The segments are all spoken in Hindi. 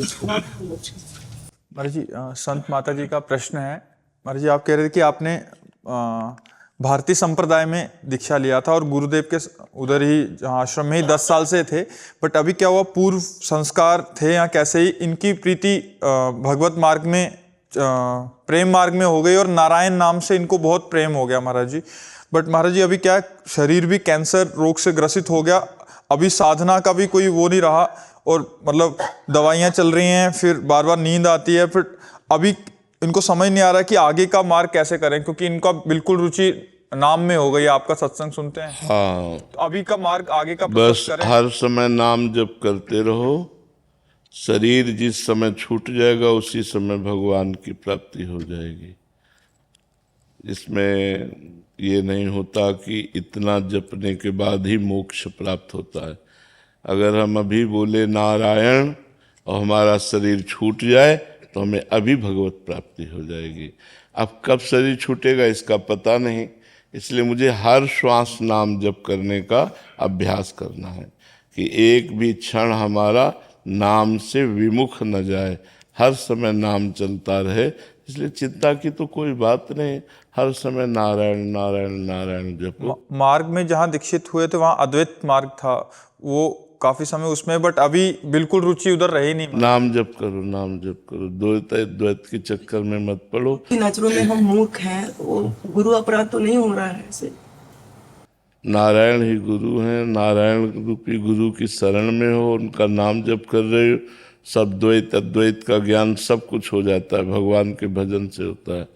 महाराज जी संत माता जी का प्रश्न है। महाराज जी आप कह रहे थे कि आपने भारतीय संप्रदाय में दीक्षा लिया था और गुरुदेव के उधर ही जहाँ आश्रम में ही 10 साल से थे, बट अभी क्या हुआ, पूर्व संस्कार थे या कैसे ही इनकी प्रीति भगवत मार्ग में प्रेम मार्ग में हो गई और नारायण नाम से इनको बहुत प्रेम हो गया महाराज जी। बट महाराज जी अभी क्या है, शरीर भी कैंसर रोग से ग्रसित हो गया, अभी साधना का भी कोई वो नहीं रहा और मतलब दवाइयाँ चल रही हैं, फिर बार बार नींद आती है, फिर अभी इनको समझ नहीं आ रहा कि आगे का मार्ग कैसे करें, क्योंकि इनका बिल्कुल रुचि नाम में हो गई। आपका सत्संग सुनते हैं, हाँ, तो अभी का मार्ग आगे का बस करें। हर समय नाम जप करते रहो। शरीर जिस समय छूट जाएगा उसी समय भगवान की प्राप्ति हो जाएगी। इसमें ये नहीं होता कि इतना जपने के बाद ही मोक्ष प्राप्त होता है। अगर हम अभी बोले नारायण और हमारा शरीर छूट जाए तो हमें अभी भगवत प्राप्ति हो जाएगी। अब कब शरीर छूटेगा इसका पता नहीं, इसलिए मुझे हर श्वास नाम जप करने का अभ्यास करना है कि एक भी क्षण हमारा नाम से विमुख न जाए, हर समय नाम चलता रहे। इसलिए चिंता की तो कोई बात नहीं, हर समय नारायण नारायण नारायण जपो। मार्ग में जहाँ दीक्षित हुए थे वहाँ अद्वैत मार्ग था, वो काफी समय उसमें, बट अभी बिल्कुल रुचि उधर रही नहीं। नाम जप करो, नाम जप करो, द्वैत के चक्कर में मत पड़ो। नजरों में हम मूर्ख हैं, वो गुरु अपराध तो नहीं हो रहा है ऐसे। नारायण ही गुरु हैं, नारायण रूपी गुरु की शरण में हो, उनका नाम जप कर रहे हो, सब द्वैत अद्वैत का ज्ञान सब कुछ हो जाता है, भगवान के भजन से होता है।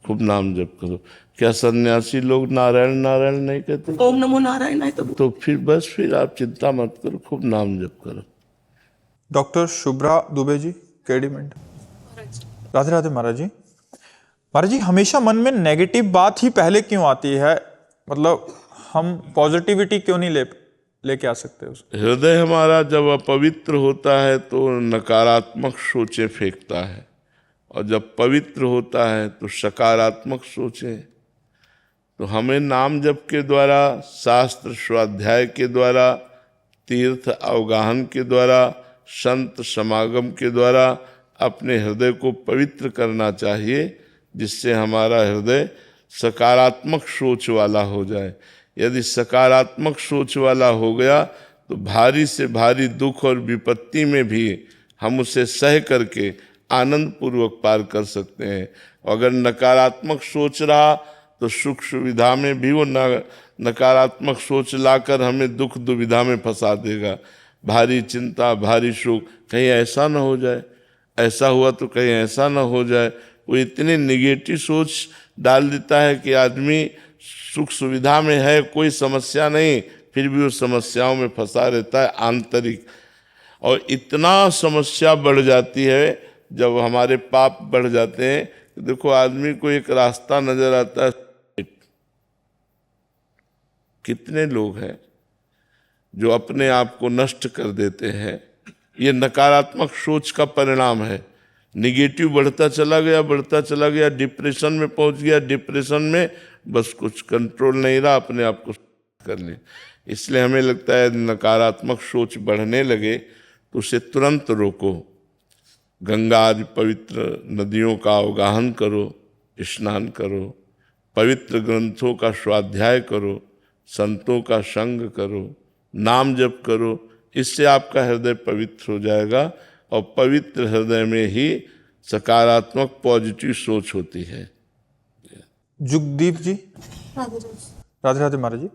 खूब नाम जप करो। क्या सन्यासी लोग नारायण नारायण नहीं कहते? ओम नमो नारायण है तो फिर बस फिर आप चिंता मत करो, खूब नाम जप करो। डॉक्टर शुभ्रा दुबे जी, केडी मेंट। राधे राधे महाराज जी। महाराज जी हमेशा मन में नेगेटिव बात ही पहले क्यों आती है, मतलब हम पॉजिटिविटी क्यों नहीं लेके आ सकते उसको? हृदय हमारा जब अपवित्र होता है तो नकारात्मक सोचें फेंकता है, और जब पवित्र होता है तो सकारात्मक सोचें। तो हमें नाम जप के द्वारा, शास्त्र स्वाध्याय के द्वारा, तीर्थ अवगाहन के द्वारा, संत समागम के द्वारा अपने हृदय को पवित्र करना चाहिए, जिससे हमारा हृदय सकारात्मक सोच वाला हो जाए। यदि सकारात्मक सोच वाला हो गया तो भारी से भारी दुख और विपत्ति में भी हम उसे सह करके आनंद पूर्वक पार कर सकते हैं। अगर नकारात्मक सोच रहा तो सुख सुविधा में भी वो नकारात्मक सोच लाकर हमें दुख दुविधा में फंसा देगा। भारी चिंता, भारी शोक, कहीं ऐसा ना हो जाए, ऐसा हुआ तो कहीं ऐसा ना हो जाए, वो इतने निगेटिव सोच डाल देता है कि आदमी सुख सुविधा में है, कोई समस्या नहीं, फिर भी वो समस्याओं में फंसा रहता है आंतरिक। और इतना समस्या बढ़ जाती है जब हमारे पाप बढ़ जाते हैं। देखो आदमी को एक रास्ता नजर आता है, कितने लोग हैं जो अपने आप को नष्ट कर देते हैं। ये नकारात्मक सोच का परिणाम है। निगेटिव बढ़ता चला गया, डिप्रेशन में पहुंच गया, डिप्रेशन में बस कुछ कंट्रोल नहीं रहा, अपने आप को करने। इसलिए हमें लगता है नकारात्मक सोच बढ़ने लगे तो उसे तुरंत रोको। गंगा आदि पवित्र नदियों का अवगाहन करो, स्नान करो, पवित्र ग्रंथों का स्वाध्याय करो, संतों का संग करो, नाम जप करो। इससे आपका हृदय पवित्र हो जाएगा, और पवित्र हृदय में ही सकारात्मक पॉजिटिव सोच होती है। जुगदीप जी, राधे राधे महाराज जी।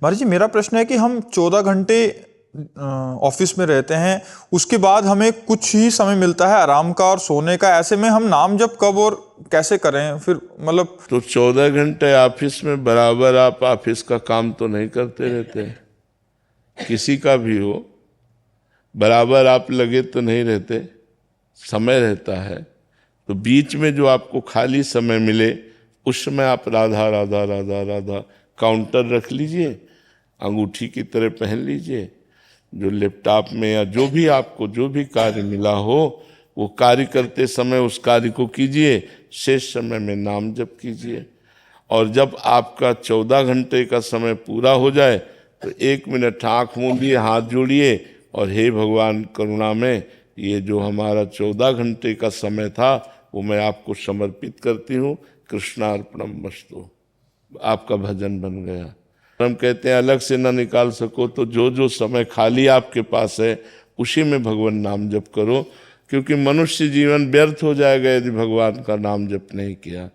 महाराज जी मेरा प्रश्न है कि हम 14 घंटे ऑफिस में रहते हैं, उसके बाद हमें कुछ ही समय मिलता है आराम का और सोने का, ऐसे में हम नाम जप कब और कैसे करें फिर, मतलब? तो 14 घंटे ऑफिस में बराबर आप ऑफिस का काम तो नहीं करते रहते, किसी का भी हो, बराबर आप लगे तो नहीं रहते, समय रहता है। तो बीच में जो आपको खाली समय मिले उस समय आप राधा राधा राधा राधा काउंटर रख लीजिए, अंगूठी की तरह पहन लीजिए, जो लैपटॉप में या जो भी आपको जो भी कार्य मिला हो वो कार्य करते समय उस कार्य को कीजिए, शेष समय में नाम जप कीजिए। और जब आपका 14 घंटे का समय पूरा हो जाए तो 1 मिनट आँख मूंदिए, हाथ जोड़िए और हे भगवान करुणा में ये जो हमारा 14 घंटे का समय था वो मैं आपको समर्पित करती हूँ। कृष्णार्पणम मस्तु। आपका भजन बन गया। हम कहते हैं अलग से ना निकाल सको तो जो जो समय खाली आपके पास है उसी में भगवान नाम जप करो, क्योंकि मनुष्य जीवन व्यर्थ हो जाएगा यदि भगवान का नाम जप नहीं किया।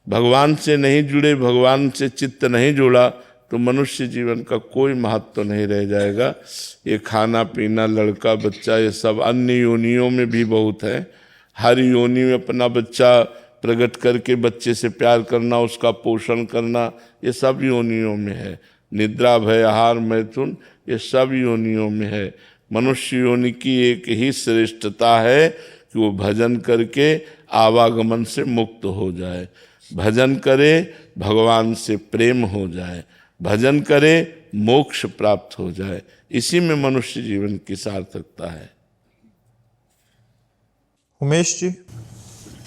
भगवान से नहीं जुड़े, भगवान से चित्त नहीं जुड़ा तो मनुष्य जीवन का कोई महत्व नहीं रह जाएगा। ये खाना पीना, लड़का बच्चा, ये सब अन्य योनियों में भी बहुत है। हर योनि में अपना बच्चा प्रकट करके बच्चे से प्यार करना, उसका पोषण करना, ये सब योनियों में है। निद्रा, भय, आहार, मैथुन, ये सब योनियों में है। मनुष्य योनि की एक ही श्रेष्ठता है कि वो भजन करके आवागमन से मुक्त हो जाए, भजन करे भगवान से प्रेम हो जाए, भजन करे मोक्ष प्राप्त हो जाए। इसी में मनुष्य जीवन की सार्थकता है। उमेश जी।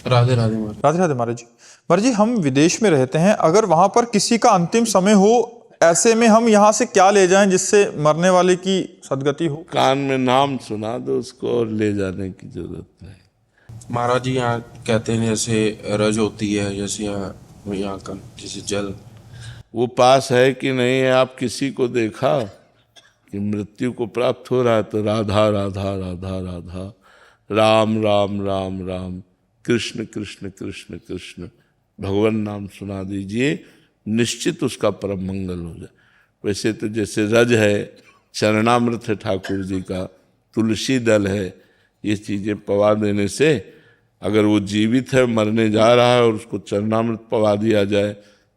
राधे राधे महाराज। राधे राधे महाराज जी। महाराज जी, हम विदेश में रहते हैं, अगर वहां पर किसी का अंतिम समय हो, ऐसे में हम यहाँ से क्या ले जाएं जिससे मरने वाले की सदगति हो? कान में नाम सुना दो उसको, और ले जाने की जरूरत नहीं। महाराज जी यहाँ कहते हैं जैसे रज होती है, जैसे यहाँ का जैसे जल, वो पास है कि नहीं है? आप किसी को देखा कि मृत्यु को प्राप्त हो रहा है तो राधा राधा राधा राधा, राम राम राम राम, कृष्ण कृष्ण कृष्ण कृष्ण, भगवान नाम सुना दीजिए, निश्चित उसका परम मंगल हो जाए। वैसे तो जैसे रज है, चरणामृत है ठाकुर जी का, तुलसी दल है, ये चीज़ें पवा देने से अगर वो जीवित है, मरने जा रहा है, और उसको चरणामृत पवा दिया जाए,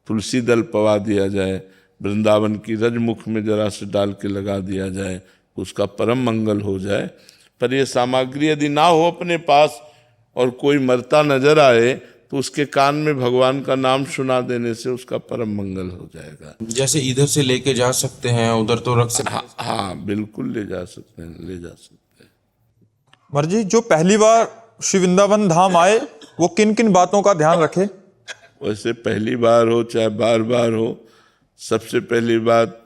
तुलसी दल पवा दिया जाए, वृंदावन की रजमुख में जरा से डाल के लगा दिया जाए, उसका परम मंगल हो जाए। पर ये सामग्री यदि ना हो अपने पास और कोई मरता नजर आए तो उसके कान में भगवान का नाम सुना देने से उसका परम मंगल हो जाएगा। जैसे इधर से लेके जा सकते हैं, उधर तो रख सकते हैं। हाँ बिल्कुल ले जा सकते हैं, ले जा सकते हैं। महाराज जी, जो पहली बार श्री वृंदावन धाम आए वो किन किन बातों का ध्यान रखे? वैसे पहली बार हो चाहे बार बार हो, सबसे पहली बात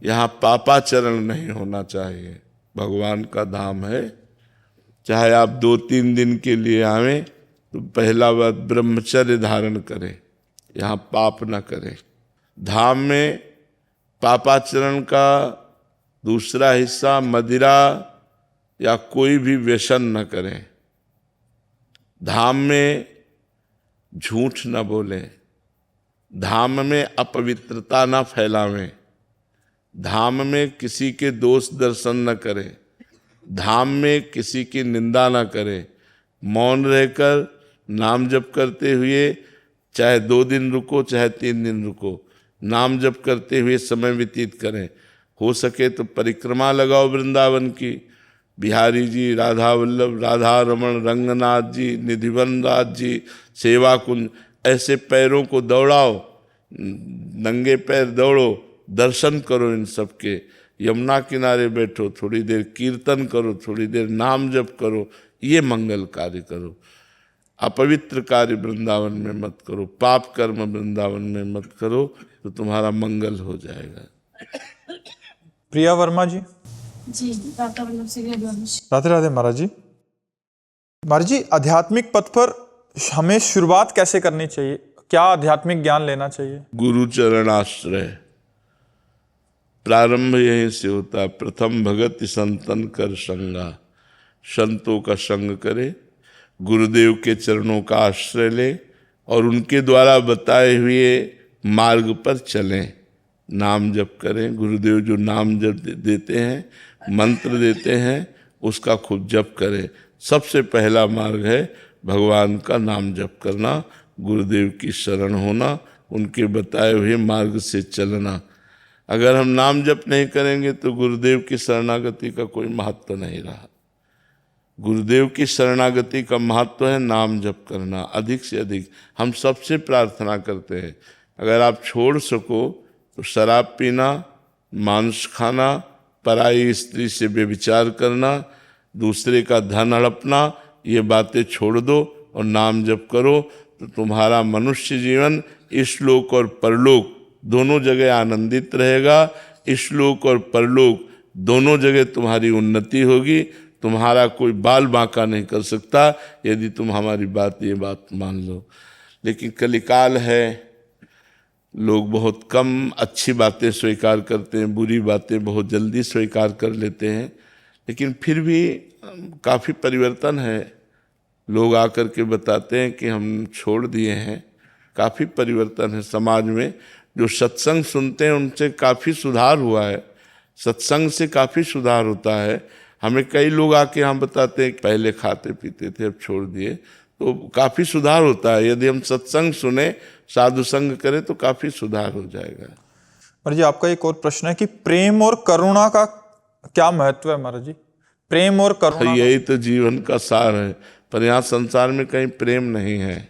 यहाँ पापाचरण नहीं होना चाहिए। भगवान का धाम है, चाहे आप 2-3 दिन के लिए आवें तो पहला बात ब्रह्मचर्य धारण करें, यहाँ पाप न करें। धाम में पापाचरण का दूसरा हिस्सा मदिरा या कोई भी व्यसन न करें। धाम में झूठ न बोलें, धाम में अपवित्रता न फैलावें, धाम में किसी के दोष दर्शन न करें, धाम में किसी की निंदा न करें। मौन रहकर नाम जप करते हुए चाहे 2 दिन रुको चाहे 3 दिन रुको, नाम जप करते हुए समय व्यतीत करें। हो सके तो परिक्रमा लगाओ वृंदावन की, बिहारी जी, राधा वल्लभ, राधा रमण, रंगनाथ जी, निधिवन राज जी, सेवा कुंज, ऐसे पैरों को दौड़ाओ, नंगे पैर दौड़ो, दर्शन करो इन सब के। यमुना किनारे बैठो, थोड़ी देर कीर्तन करो, थोड़ी देर नाम जप करो, ये मंगल कार्य करो। अपवित्र कार्य वृंदावन में मत करो, पाप कर्म वृंदावन में मत करो, तो तुम्हारा मंगल हो जाएगा। प्रिया वर्मा जी। जी, राधा वल्लभ से राधे राधे महाराज जी। महाराज जी, आध्यात्मिक पथ पर हमें शुरुआत कैसे करनी चाहिए? क्या आध्यात्मिक ज्ञान लेना चाहिए? गुरु चरणाश्रय, प्रारंभ यहीं से होता है। प्रथम भगत संतन कर संगा, संतों का संग करे, गुरुदेव के चरणों का आश्रय ले और उनके द्वारा बताए हुए मार्ग पर चलें, नाम जप करें। गुरुदेव जो नाम जप देते हैं, मंत्र देते हैं, उसका खूब जप करें। सबसे पहला मार्ग है भगवान का नाम जप करना, गुरुदेव की शरण होना, उनके बताए हुए मार्ग से चलना। अगर हम नाम जप नहीं करेंगे तो गुरुदेव की शरणागति का कोई महत्व नहीं रहा। गुरुदेव की शरणागति का महत्व है नाम जप करना, अधिक से अधिक। हम सबसे प्रार्थना करते हैं अगर आप छोड़ सको तो शराब पीना, मांस खाना, पराई स्त्री से व्यभिचार करना, दूसरे का धन हड़पना, ये बातें छोड़ दो और नाम जप करो, तो तुम्हारा मनुष्य जीवन इस-लोक और परलोक दोनों जगह आनंदित रहेगा। इस लोक और परलोक दोनों जगह तुम्हारी उन्नति होगी, तुम्हारा कोई बाल बांका नहीं कर सकता यदि तुम हमारी ये बात मान लो। लेकिन कलिकाल है, लोग बहुत कम अच्छी बातें स्वीकार करते हैं, बुरी बातें बहुत जल्दी स्वीकार कर लेते हैं। लेकिन फिर भी काफ़ी परिवर्तन है। लोग आकर के बताते हैं कि हम छोड़ दिए हैं। काफ़ी परिवर्तन है समाज में। जो सत्संग सुनते हैं उनसे काफ़ी सुधार हुआ है, सत्संग से काफ़ी सुधार होता है। हमें कई लोग आके हम बताते हैं कि पहले खाते पीते थे अब छोड़ दिए, तो काफ़ी सुधार होता है। यदि हम सत्संग सुने, साधु संग करें तो काफ़ी सुधार हो जाएगा। महाराज जी आपका एक और प्रश्न है कि प्रेम और करुणा का क्या महत्व है महाराज जी? प्रेम और करुणा यही तो जीवन का सार है। पर यहाँ संसार में कहीं प्रेम नहीं है,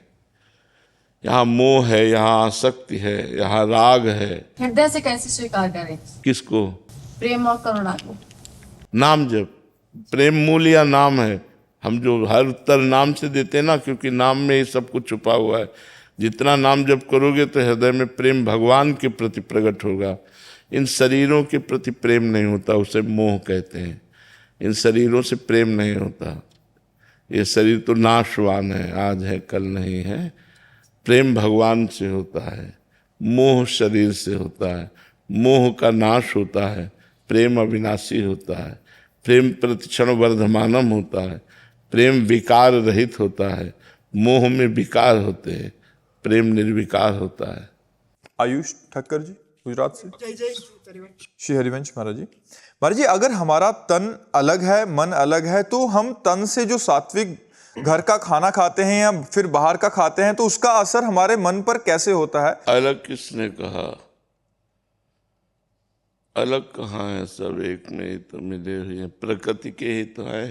यहाँ मोह है, यहाँ आसक्ति है, यहाँ राग है। हृदय से कैसे स्वीकार करें किसको? प्रेम और करुणा को? नाम जप। प्रेम मूल या नाम है। हम जो हर उत्तर नाम से देते हैं ना, क्योंकि नाम में ही सब कुछ छुपा हुआ है। जितना नाम जप करोगे तो हृदय में प्रेम भगवान के प्रति प्रकट होगा। इन शरीरों के प्रति प्रेम नहीं होता, उसे मोह कहते हैं। इन शरीरों से प्रेम नहीं होता। ये शरीर तो नाशवान है, आज है कल नहीं है। प्रेम भगवान से होता है, मोह शरीर से होता है। मोह का नाश होता है, प्रेम अविनाशी होता है। प्रेम प्रतिक्षण वर्धमानम होता है, प्रेम विकार रहित होता है। मोह में विकार होते हैं, प्रेम निर्विकार होता है। आयुष ठक्कर जी गुजरात से। श्री हरिवंश महाराज जी। महाराज जी अगर हमारा तन अलग है, मन अलग है, तो हम तन से जो सात्विक घर का खाना खाते हैं या फिर बाहर का खाते हैं तो उसका असर हमारे मन पर कैसे होता है? अलग किसने कहा? अलग कहाँ है, सब एक में ही तो मिले हुए हैं। प्रकृति के ही तो है।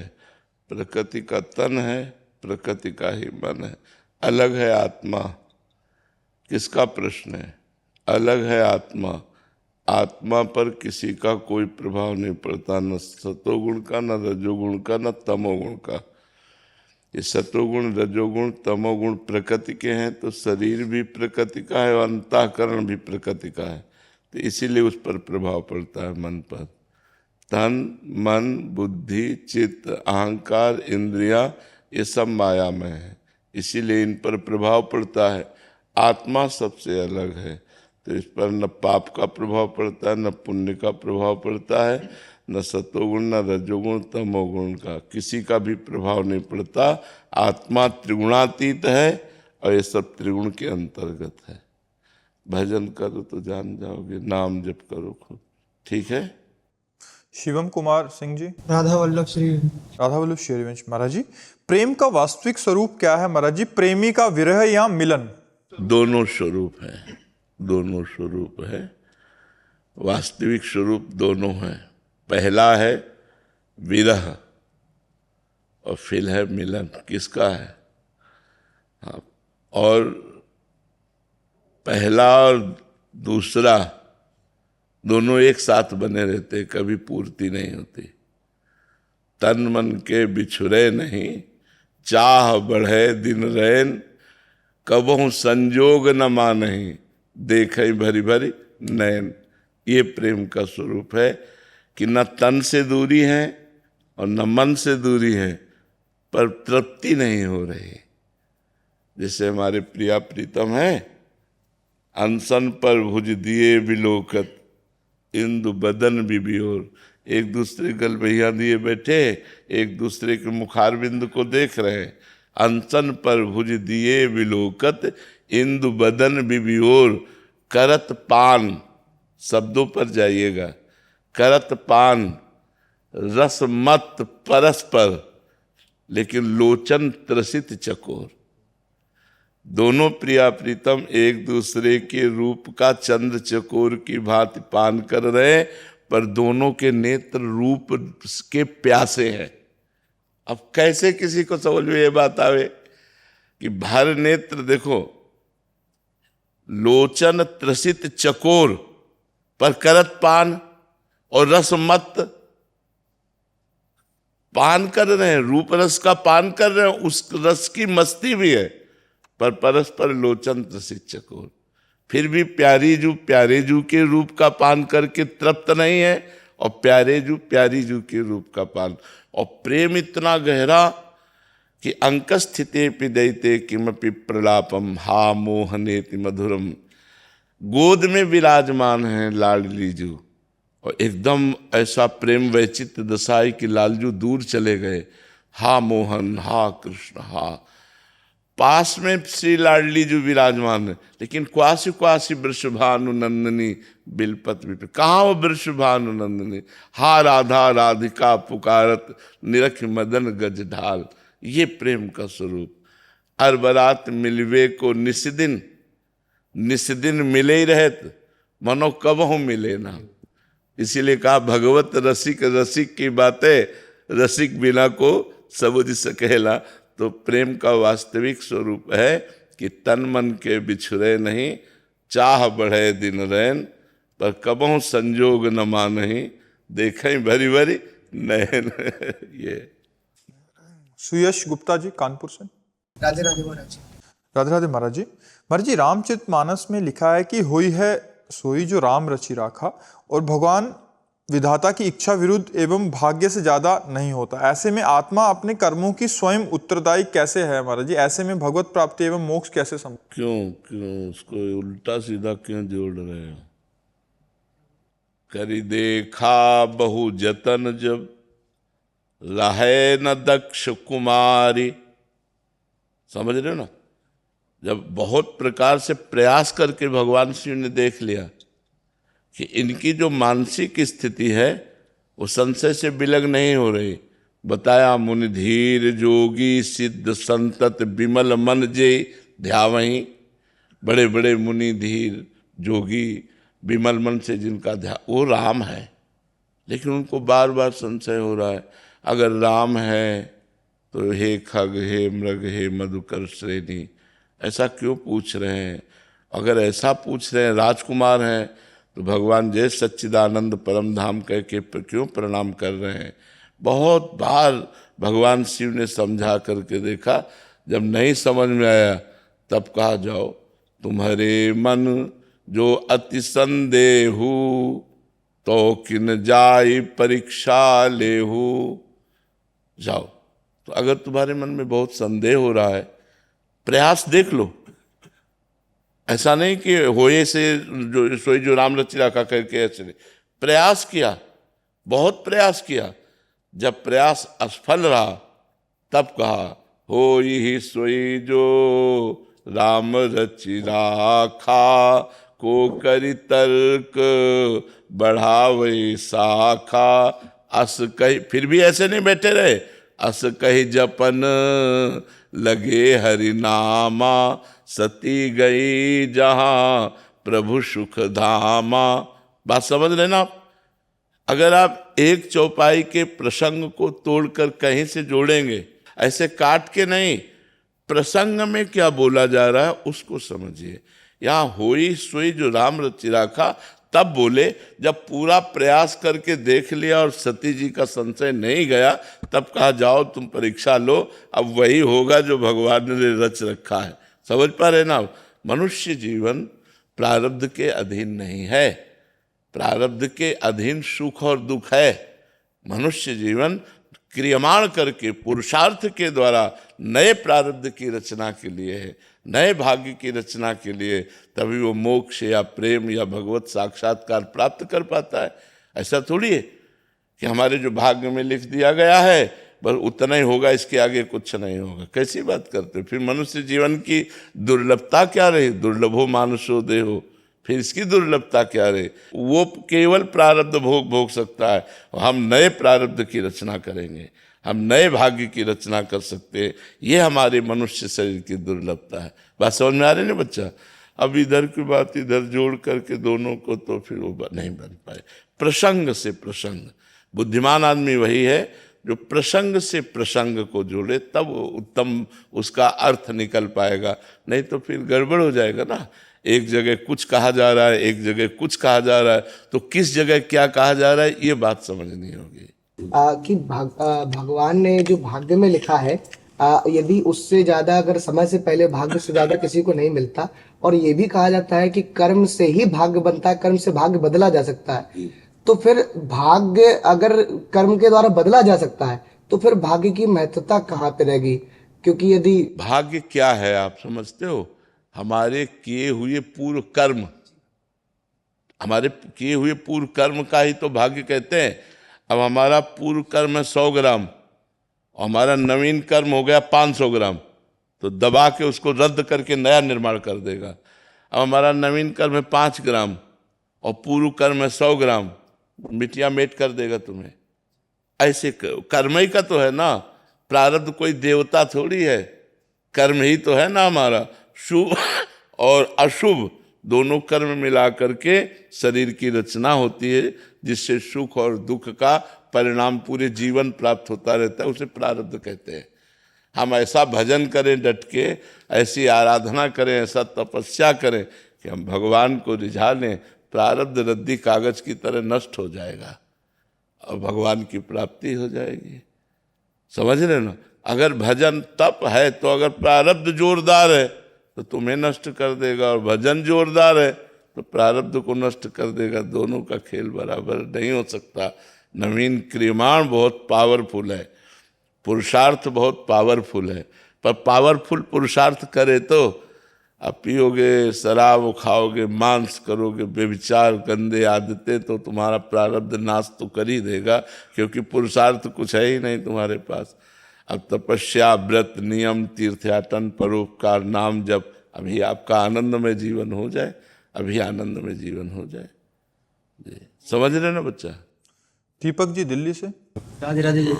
प्रकृति का तन है, प्रकृति का ही मन है। अलग है आत्मा, किसका प्रश्न है? अलग है आत्मा। आत्मा पर किसी का कोई प्रभाव नहीं पड़ता, न सतोगुण का, न रजोगुण का, न तमोगुण का। ये सतोगुण रजोगुण तमोगुण प्रकृति के हैं, तो शरीर भी प्रकृति का है और अंतःकरण भी प्रकृति का है। तो इसीलिए उस पर प्रभाव पड़ता है मन पर। तन मन बुद्धि चित्त अहंकार इंद्रियां ये सब माया में है, इसीलिए इन पर प्रभाव पड़ता है। आत्मा सबसे अलग है, तो इस पर न पाप का प्रभाव पड़ता है, न पुण्य का प्रभाव पड़ता है, न सतोगुण न रजोगुण तमोगुण का किसी का भी प्रभाव नहीं पड़ता। आत्मा त्रिगुणातीत है और ये सब त्रिगुण के अंतर्गत है। भजन करो तो जान जाओगे, नाम जप करो खूब। ठीक है। शिवम कुमार सिंह जी। राधा वल्लभ श्री हरिवंश महाराज जी। प्रेम का वास्तविक स्वरूप क्या है महाराज जी? प्रेमी का विरह या मिलन? दोनों स्वरूप है, दोनों स्वरूप है। वास्तविक स्वरूप दोनों है। पहला है विरह और फिर है मिलन। किसका है? हाँ, और पहला और दूसरा दोनों एक साथ बने रहते, कभी पूर्ति नहीं होती। तन मन के बिछुरे नहीं, चाह बढ़े दिन रैन, कबहु संजोग न मानहि, देखे भरी भरी नैन। ये प्रेम का स्वरूप है कि न तन से दूरी है और न मन से दूरी है, पर तृप्ति नहीं हो रही। जैसे हमारे प्रिया प्रीतम है, अनशन पर भुज दिए विलोकत, इंदु बदन बिबियोर। एक दूसरे गल भैया दिए बैठे, एक दूसरे के मुखारबिंद को देख रहे हैं। अनशन पर भुज दिए विलोकत, इंदु बदन बिबियोर। करत पान, शब्दों पर जाइएगा। करत पान रस मत परस्पर, लेकिन लोचन त्रसित चकोर। दोनों प्रिया प्रीतम एक दूसरे के रूप का चंद्र चकोर की भांति पान कर रहे, पर दोनों के नेत्र रूप के प्यासे हैं। अब कैसे किसी को समझ में ये बात आवे कि भर नेत्र देखो, लोचन त्रसित चकोर, पर करत पान और रस मत। पान कर रहे हैं, रूप रस का पान कर रहे हैं, उस रस की मस्ती भी है, पर परस्पर लोचन त्रसित चकोर। फिर भी प्यारे जू के रूप का पान करके तृप्त नहीं है और प्यारे जू प्यारी जू के रूप का पालन। और प्रेम इतना गहरा कि अंक स्थिते पिदयते किमपि प्रलापम हा मोहनेति मधुरम। गोद में विराजमान है लाडली जू और एकदम ऐसा प्रेम वैचित्र दशाई कि लालजू दूर चले गए। हा मोहन हा कृष्ण हा। पास में श्री लाडली जू विराजमान है, लेकिन क्वासी क्वासी वृषभानु नंदनी बिलपत विप। कहाँ वो वृषभानु नंदनी? हा राधा राधिका पुकारत निरख मदन गज ढाल। ये प्रेम का स्वरूप। अरबरात मिलवे को निस्दिन, निस्दिन मिले ही रहत मनो कबहु मिले ना। इसीलिए कहा भगवत रसिक रसिक की बातें रसिक बिना को सबुझ सकेला। तो प्रेम का वास्तविक स्वरूप है कि तन मन के बिछुरे नहीं, चाह बढ़े दिन रैन, पर कबहु संजोग न मानही, देखें भरी भरी नयन। ये सुयश गुप्ता जी कानपुर से। राधे राधे महाराज। राधे राधे महाराज जी। महाराज जी, रामचरितमानस में लिखा है कि होई है सोई जो राम रचि राखा, और भगवान विधाता की इच्छा विरुद्ध एवं भाग्य से ज्यादा नहीं होता। ऐसे में आत्मा अपने कर्मों की स्वयं उत्तरदायी कैसे है महाराज जी? ऐसे में भगवत प्राप्ति एवं मोक्ष कैसे संभव? क्यों उसको उल्टा सीधा क्यों जोड़ रहे हो? करी देखा बहु जतन जब लहे न दक्ष कुमारी। समझ रहे हो ना? जब बहुत प्रकार से प्रयास करके भगवान शिव ने देख लिया कि इनकी जो मानसिक स्थिति है वो संशय से विलग नहीं हो रही। बताया मुनि धीर जोगी सिद्ध संतत विमल मन जे ध्यावहीं। बड़े बड़े मुनि धीर जोगी विमल मन से जिनका ध्यान, वो राम है। लेकिन उनको बार बार संशय हो रहा है, अगर राम है तो हे खग हे मृग हे मधुकर श्रेणी, ऐसा क्यों पूछ रहे हैं? अगर ऐसा पूछ रहे हैं, राजकुमार हैं, तो भगवान जय सच्चिदानंद परम धाम कह के क्यों प्रणाम कर रहे हैं? बहुत बार भगवान शिव ने समझा करके देखा। जब नहीं समझ में आया तब कहा जाओ तुम्हारे मन जो अति संदेहु, तो किन जाई परीक्षा लेहू। जाओ, तो अगर तुम्हारे मन में बहुत संदेह हो रहा है, प्रयास देख लो। ऐसा नहीं कि होए से जो सोई जो राम रचि राखा करके ऐसे नहीं। प्रयास किया, बहुत प्रयास किया। जब प्रयास असफल रहा तब कहा होई ही सोई जो राम रचि राखा, को करी तर्क बढ़ावे शाखा। अस कही, फिर भी ऐसे नहीं बैठे रहे। अस कही जपन लगे हरि नामा, सती गई जहां प्रभु सुख धामा। बात समझ लेना आप। अगर आप एक चौपाई के प्रसंग को तोड़कर कहीं से जोड़ेंगे, ऐसे काट के नहीं, प्रसंग में क्या बोला जा रहा है उसको समझिए। यहाँ होई सोई जो राम रचि राखा तब बोले जब पूरा प्रयास करके देख लिया और सती जी का संशय नहीं गया, तब कहा जाओ तुम परीक्षा लो, अब वही होगा जो भगवान ने रच रखा है। समझ पा रहे ना? मनुष्य जीवन प्रारब्ध के अधीन नहीं है। प्रारब्ध के अधीन सुख और दुख है। मनुष्य जीवन क्रियमाण करके पुरुषार्थ के द्वारा नए प्रारब्ध की रचना के लिए है, नए भाग्य की रचना के लिए, तभी वो मोक्ष या प्रेम या भगवत साक्षात्कार प्राप्त कर पाता है। ऐसा थोड़ी है कि हमारे जो भाग्य में लिख दिया गया है बस उतना ही होगा, इसके आगे कुछ नहीं होगा। कैसी बात करते हो? फिर मनुष्य जीवन की दुर्लभता क्या रही? दुर्लभो मानुषो देहो, फिर इसकी दुर्लभता क्या रही? वो केवल प्रारब्ध भोग भोग सकता है। हम नए प्रारब्ध की रचना करेंगे, हम नए भाग्य की रचना कर सकते हैं। ये हमारे मनुष्य शरीर की दुर्लभता है। बात समझ में आ रही है ना बच्चा? अब इधर की बात इधर जोड़ करके दोनों को तो फिर वो नहीं बन पाए। प्रसंग से प्रसंग, बुद्धिमान आदमी वही है जो प्रसंग से प्रसंग को जोड़े, तब उत्तम उसका अर्थ निकल पाएगा। नहीं तो फिर गड़बड़ हो जाएगा ना। एक जगह कुछ कहा जा रहा है, एक जगह कुछ कहा जा रहा है, तो किस जगह क्या कहा जा रहा है ये बात समझनी होगी। कि भगवान ने जो भाग्य में लिखा है, यदि उससे ज्यादा अगर समय से पहले भाग्य से ज्यादा किसी को नहीं मिलता, और ये भी कहा जाता है कि कर्म से ही भाग्य बनता है, कर्म से भाग्य बदला जा सकता है। तो फिर भाग्य अगर कर्म के द्वारा बदला जा सकता है तो फिर भाग्य की महत्वता कहाँ पे रहेगी? क्योंकि यदि भाग्य क्या है आप समझते हो? हमारे किए हुए पूर्व कर्म, हमारे किए हुए पूर्व कर्म का ही तो भाग्य कहते हैं। अब हमारा पूर्व कर्म है 100 ग्राम और हमारा नवीन कर्म हो गया 500 ग्राम, तो दबा के उसको रद्द करके नया निर्माण कर देगा। अब हमारा नवीन कर्म है 5 ग्राम और पूर्व कर्म है 100 ग्राम, मिटिया मेट कर देगा तुम्हें। ऐसे कर्म ही का तो है ना, प्रारब्ध कोई देवता थोड़ी है, कर्म ही तो है ना हमारा। शुभ और अशुभ दोनों कर्म मिला करके शरीर की रचना होती है, जिससे सुख और दुख का परिणाम पूरे जीवन प्राप्त होता रहता है, उसे प्रारब्ध कहते हैं। हम ऐसा भजन करें डट के, ऐसी आराधना करें, ऐसा तपस्या करें कि हम भगवान को रिझा लें, प्रारब्ध रद्दी कागज की तरह नष्ट हो जाएगा और भगवान की प्राप्ति हो जाएगी। समझ रहे ना? अगर भजन तप है तो अगर प्रारब्ध जोरदार है तो तुम्हें नष्ट कर देगा, और भजन जोरदार है तो प्रारब्ध को नष्ट कर देगा। दोनों का खेल बराबर नहीं हो सकता। नवीन क्रियमाण बहुत पावरफुल है, पुरुषार्थ बहुत पावरफुल है, पर पावरफुल पुरुषार्थ करे तो आप पियोगे, शराब खाओगे, मांस करोगे, व्यभिचार, गंदे आदतें, तो तुम्हारा प्रारब्ध नाश तो कर ही देगा, क्योंकि पुरुषार्थ कुछ है ही नहीं तुम्हारे पास। अब तपस्या, व्रत, नियम, तीर्थयाटन, परोपकार, नाम जप, अभी आपका आनंदमय जीवन हो जाए, अभी आनंदमय जीवन हो जाए। जी समझ रहे ना बच्चा? दीपक जी दिल्ली से। राधे राधे जी।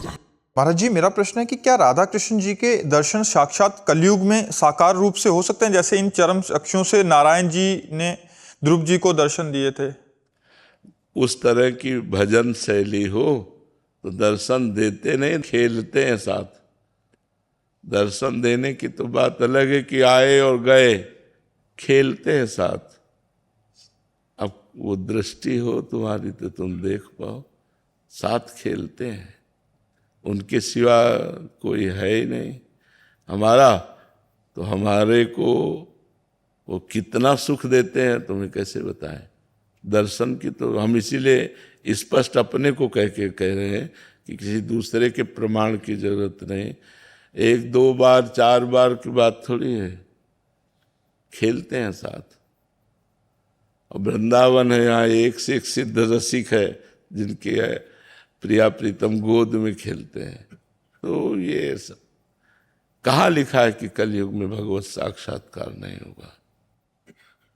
महाराज जी, मेरा प्रश्न है कि क्या राधा कृष्ण जी के दर्शन साक्षात कलयुग में साकार रूप से हो सकते हैं, जैसे इन चरम अक्षों से नारायण जी ने ध्रुव जी को दर्शन दिए थे? उस तरह की भजन शैली हो तो दर्शन देते नहीं, खेलते हैं साथ। दर्शन देने की तो बात अलग है कि आए और गए, खेलते हैं साथ। अब वो दृष्टि हो तुम्हारी तो तुम देख पाओ, साथ खेलते हैं, उनके सिवा कोई है ही नहीं हमारा। तो हमारे को वो कितना सुख देते हैं तुम्हें कैसे बताएं। दर्शन की तो हम इसीलिए स्पष्ट अपने को कह रहे हैं कि किसी दूसरे के प्रमाण की जरूरत नहीं। 1 2 बार 4 बार की बात थोड़ी है, खेलते हैं साथ। और वृंदावन है, यहाँ एक से एक सिद्ध रसिक है जिनके प्रिया प्रीतम गोद में खेलते हैं। तो ये सब कहाँ लिखा है कि कलयुग में भगवत साक्षात्कार नहीं होगा?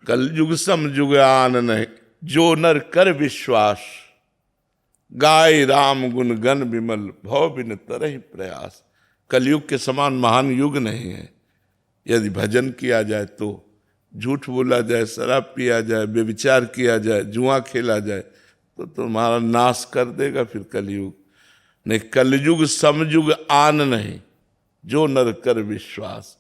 कलयुग समयुग आन नहीं, जो नर कर विश्वास, गाय राम गुण गण विमल, भव बिन तरहि प्रयास। कलयुग के समान महान युग नहीं है। यदि भजन किया जाए तो, झूठ बोला जाए, शराब पिया जाए, व्यभिचार किया जाए, जुआ खेला जाए, तो तुम्हारा नाश कर देगा फिर कलयुग। नहीं, कलयुग समयुग आन नहीं, जो नर कर विश्वास,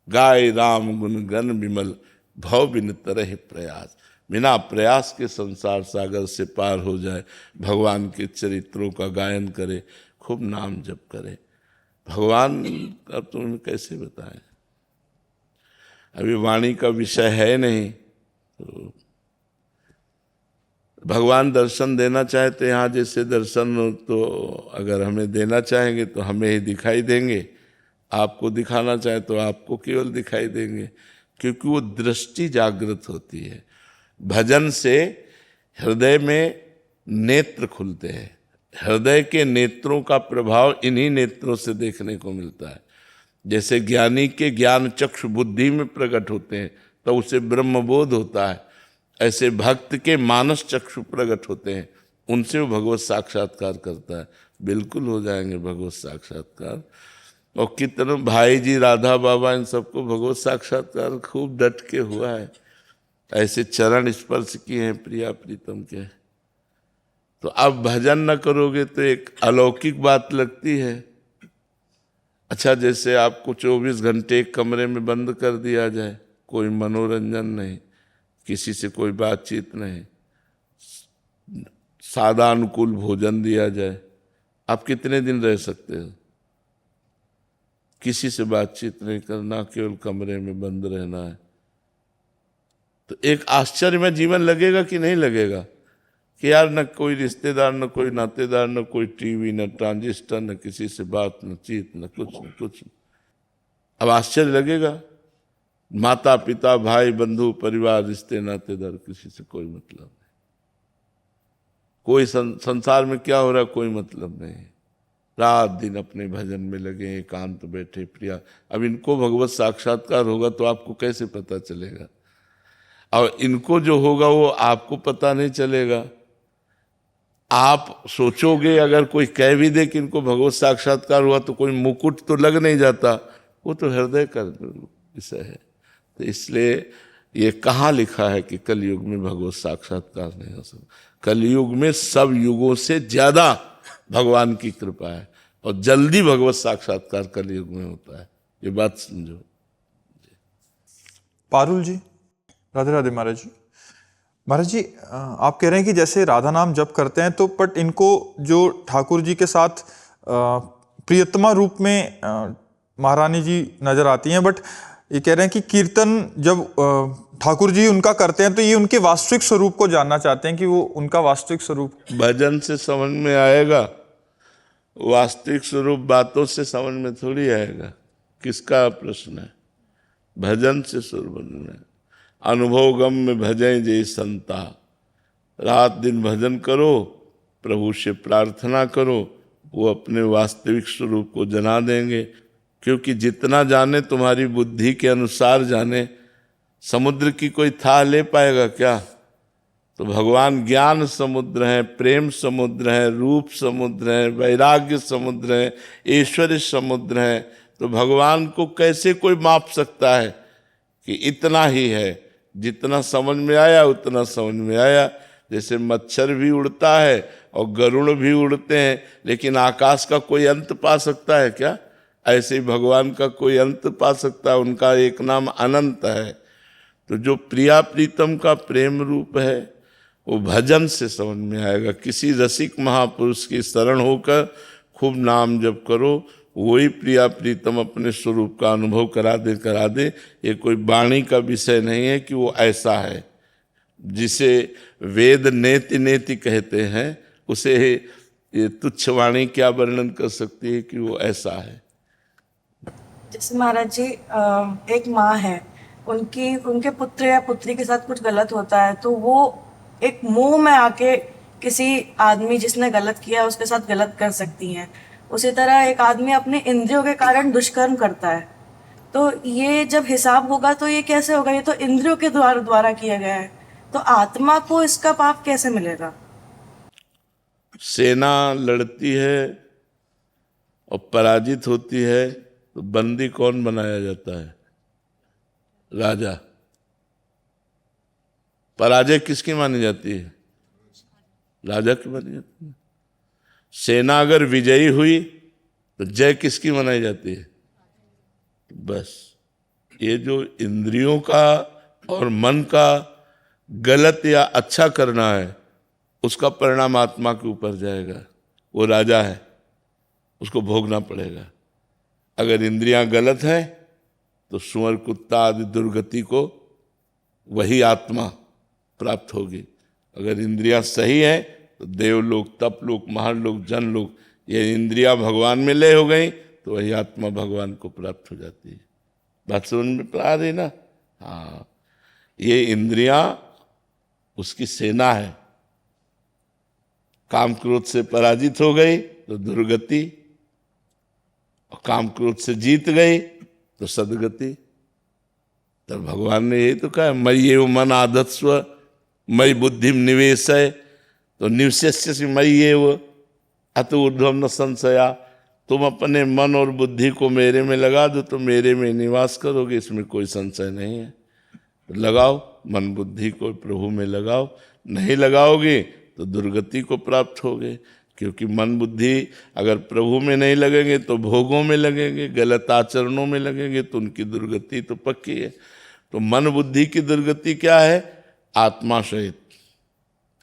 गाय राम गुण गण विमल, भव बिन तरहि प्रयास। बिना प्रयास के संसार सागर से पार हो जाए, भगवान के चरित्रों का गायन करे, खूब नाम जप करे। भगवान अब तुम्हें कैसे बताएं, अभी वाणी का विषय है नहीं। तो भगवान दर्शन देना चाहते, यहाँ जैसे दर्शन तो अगर हमें देना चाहेंगे तो हमें ही दिखाई देंगे, आपको दिखाना चाहे तो आपको केवल दिखाई देंगे, क्योंकि वो दृष्टि जागृत होती है। भजन से हृदय में नेत्र खुलते हैं, हृदय के नेत्रों का प्रभाव इन्हीं नेत्रों से देखने को मिलता है। जैसे ज्ञानी के ज्ञान चक्षु बुद्धि में प्रकट होते हैं तो उसे ब्रह्मबोध होता है, ऐसे भक्त के मानस चक्षु प्रकट होते हैं, उनसे वो भगवत साक्षात्कार करता है। बिल्कुल हो जाएंगे भगवत साक्षात्कार। और कितने भाई जी, राधा बाबा, इन सबको भगवत साक्षात्कार खूब डट के हुआ है, ऐसे चरण स्पर्श किए हैं प्रिया प्रीतम के। तो अब भजन न करोगे तो एक अलौकिक बात लगती है। अच्छा, जैसे आपको 24 घंटे एक कमरे में बंद कर दिया जाए, कोई मनोरंजन नहीं, किसी से कोई बातचीत नहीं, सादा अनुकूल भोजन दिया जाए, आप कितने दिन रह सकते हो? किसी से बातचीत नहीं करना, केवल कमरे में बंद रहना है। तो एक आश्चर्यमय जीवन लगेगा कि नहीं लगेगा? कि यार न कोई रिश्तेदार, न कोई नातेदार, न कोई टीवी, न ट्रांजिस्टर, न किसी से बात, न चीत, न कुछ। अब आश्चर्य लगेगा, माता पिता भाई बंधु परिवार रिश्ते नातेदार, किसी से कोई मतलब नहीं। कोई संसार में क्या हो रहा है कोई मतलब नहीं। रात दिन अपने भजन में लगे, एकांत बैठे प्रिया। अब इनको भगवत साक्षात्कार होगा तो आपको कैसे पता चलेगा? और इनको जो होगा वो आपको पता नहीं चलेगा। आप सोचोगे, अगर कोई कह भी दे कि इनको भगवत साक्षात्कार हुआ तो कोई मुकुट तो लग नहीं जाता, वो तो हृदय का विषय है। तो इसलिए ये कहाँ लिखा है कि कलयुग में भगवत साक्षात्कार नहीं हो सकता? कलयुग में सब युगों से ज्यादा भगवान की कृपा है और जल्दी भगवत साक्षात्कार कलयुग में होता है। ये बात समझो। पारुल जी, राधे राधे महाराज जी। महाराज जी, आप कह रहे हैं कि जैसे राधा नाम जप करते हैं तो बट इनको जो ठाकुर जी के साथ प्रियतमा रूप में महारानी जी नजर आती हैं, बट ये कह रहे हैं कि कीर्तन जब ठाकुर जी उनका करते हैं तो ये उनके वास्तविक स्वरूप को जानना चाहते हैं कि वो उनका वास्तविक स्वरूप। भजन से समझ में आएगा, वास्तविक स्वरूप बातों से समझ में थोड़ी आएगा। किसका प्रश्न है? भजन से स्वरूप में अनुभव गम में भजें जय संता। रात दिन भजन करो, प्रभु से प्रार्थना करो, वो अपने वास्तविक स्वरूप को जना देंगे। क्योंकि जितना जाने तुम्हारी बुद्धि के अनुसार जाने। समुद्र की कोई था ले पाएगा क्या? तो भगवान ज्ञान समुद्र है, प्रेम समुद्र है, रूप समुद्र है, वैराग्य समुद्र है, ऐश्वर्य समुद्र है। तो भगवान को कैसे कोई माप सकता है कि इतना ही है? जितना समझ में आया उतना समझ में आया। जैसे मच्छर भी उड़ता है और गरुड़ भी उड़ते हैं, लेकिन आकाश का कोई अंत पा सकता है क्या? ऐसे ही भगवान का कोई अंत पा सकता है? उनका एक नाम अनंत है। तो जो प्रिया प्रीतम का प्रेम रूप है वो भजन से समझ में आएगा। किसी रसिक महापुरुष की शरण होकर खूब नाम जप करो, वही प्रिया प्रीतम अपने स्वरूप का अनुभव करा दे। ये कोई वाणी का विषय नहीं है कि वो ऐसा है। जिसे वेद नेति नेति कहते हैं, उसे ये तुच्छ वाणी क्या वर्णन कर सकती है कि वो ऐसा है। जैसे महाराज जी, एक माँ है, उनके पुत्र या पुत्री के साथ कुछ गलत होता है तो वो एक मोह में आके किसी आदमी जिसने गलत किया उसके साथ गलत कर सकती हैं। उसी तरह एक आदमी अपने इंद्रियों के कारण दुष्कर्म करता है। तो ये जब हिसाब होगा तो ये कैसे होगा? ये तो इंद्रियों के द्वारा किया गया है, तो आत्मा को इसका पाप कैसे मिलेगा? सेना लड़ती है और पराजित होती है तो बंदी कौन बनाया जाता है? राजा। पराजय किसकी मानी जाती है? राजा की मानी जाती है। सेना अगर विजयी हुई तो जय किसकी मनाई जाती है? बस ये जो इंद्रियों का और मन का गलत या अच्छा करना है, उसका परिणाम आत्मा के ऊपर जाएगा। वो राजा है, उसको भोगना पड़ेगा। अगर इंद्रियां गलत हैं तो सुअर कुत्ता आदि दुर्गति को वही आत्मा प्राप्त होगी। अगर इंद्रियां सही हैं तो देवलोक, तपलोक, महालोक, जनलोक, ये इंद्रियां भगवान में लय हो गई तो वही आत्मा भगवान को प्राप्त हो जाती है। बात समझ में आ रही ना? हाँ, ये इंद्रियां उसकी सेना है। काम क्रोध से पराजित हो गई तो दुर्गति, और काम क्रोध से जीत गई तो सदगति। तब भगवान ने यही तो कहा, मयि एव मन आधत्स्व मयि बुद्धिम निवेशय। तो निवशेष्यसि मयि एव अत ऊर्ध्वं न संशया। तुम अपने मन और बुद्धि को मेरे में लगा दो तो मेरे में निवास करोगे, इसमें कोई संशय नहीं है। तो लगाओ मन बुद्धि को प्रभु में लगाओ, नहीं लगाओगे तो दुर्गति को प्राप्त होगे। क्योंकि मन बुद्धि अगर प्रभु में नहीं लगेंगे तो भोगों में लगेंगे, गलत आचरणों में लगेंगे, तो उनकी दुर्गति तो पक्की है। तो मन बुद्धि की दुर्गति क्या है? आत्मा सहित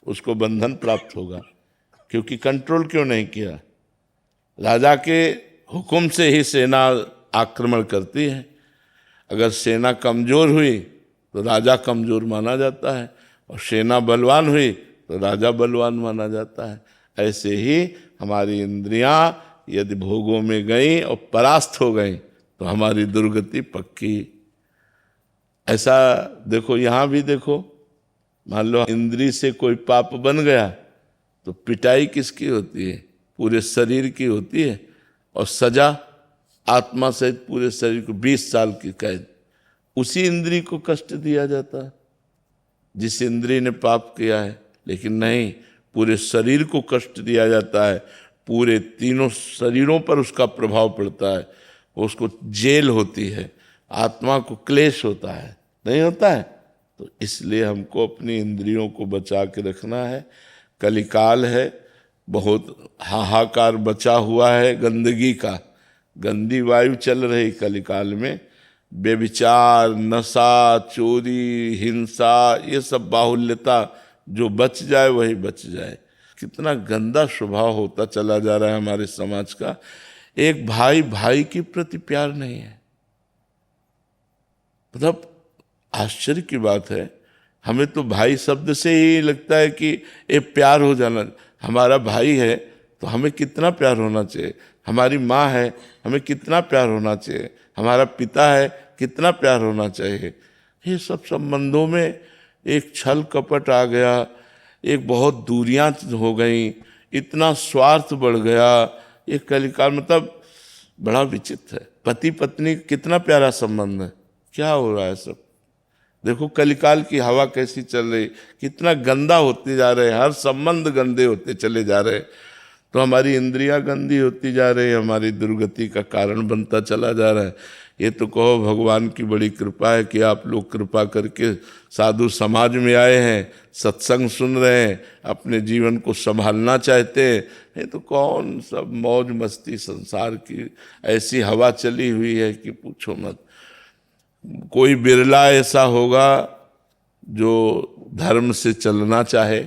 उसको बंधन प्राप्त होगा। क्योंकि कंट्रोल क्यों नहीं किया? राजा के हुक्म से ही सेना आक्रमण करती है। अगर सेना कमजोर हुई तो राजा कमजोर माना जाता है, और सेना बलवान हुई तो राजा बलवान माना जाता है। ऐसे ही हमारी इंद्रियां यदि भोगों में गई और परास्त हो गई तो हमारी दुर्गति पक्की। ऐसा देखो, यहाँ भी देखो, मान लो इंद्री से कोई पाप बन गया तो पिटाई किसकी होती है? पूरे शरीर की होती है, और सजा आत्मा सहित पूरे शरीर को 20 साल की कैद। उसी इंद्री को कष्ट दिया जाता है जिस इंद्री ने पाप किया है, लेकिन नहीं, पूरे शरीर को कष्ट दिया जाता है, पूरे तीनों शरीरों पर उसका प्रभाव पड़ता है, उसको जेल होती है, आत्मा को क्लेश होता है, नहीं होता है? तो इसलिए हमको अपनी इंद्रियों को बचा के रखना है। कलिकाल है, बहुत हाहाकार बचा हुआ है गंदगी का, गंदी वायु चल रही कलिकाल में। बेविचार, नशा, चोरी, हिंसा, ये सब बाहुल्यता, जो बच जाए वही बच जाए। कितना गंदा स्वभाव होता चला जा रहा है हमारे समाज का। एक भाई भाई के प्रति प्यार नहीं है। मतलब आश्चर्य की बात है, हमें तो भाई शब्द से ही लगता है कि ये प्यार हो जाना। हमारा भाई है तो हमें कितना प्यार होना चाहिए, हमारी माँ है हमें कितना प्यार होना चाहिए, हमारा पिता है कितना प्यार होना चाहिए। ये सब संबंधों में एक छल कपट आ गया, एक बहुत दूरियां हो गई, इतना स्वार्थ बढ़ गया। ये कलिकाल मतलब बड़ा विचित्र है। पति पत्नी कितना प्यारा संबंध है, क्या हो रहा है सब? देखो कलिकाल की हवा कैसी चल रही, कितना गंदा होते जा रहे हैं, हर संबंध गंदे होते चले जा रहे हैं। तो हमारी इंद्रियां गंदी होती जा रही है, हमारी दुर्गति का कारण बनता चला जा रहा है। ये तो कहो भगवान की बड़ी कृपा है कि आप लोग कृपा करके साधु समाज में आए हैं, सत्संग सुन रहे हैं, अपने जीवन को संभालना चाहते हैं। ये तो कौन सब मौज मस्ती संसार की ऐसी हवा चली हुई है कि पूछो मत। कोई बिरला ऐसा होगा जो धर्म से चलना चाहे,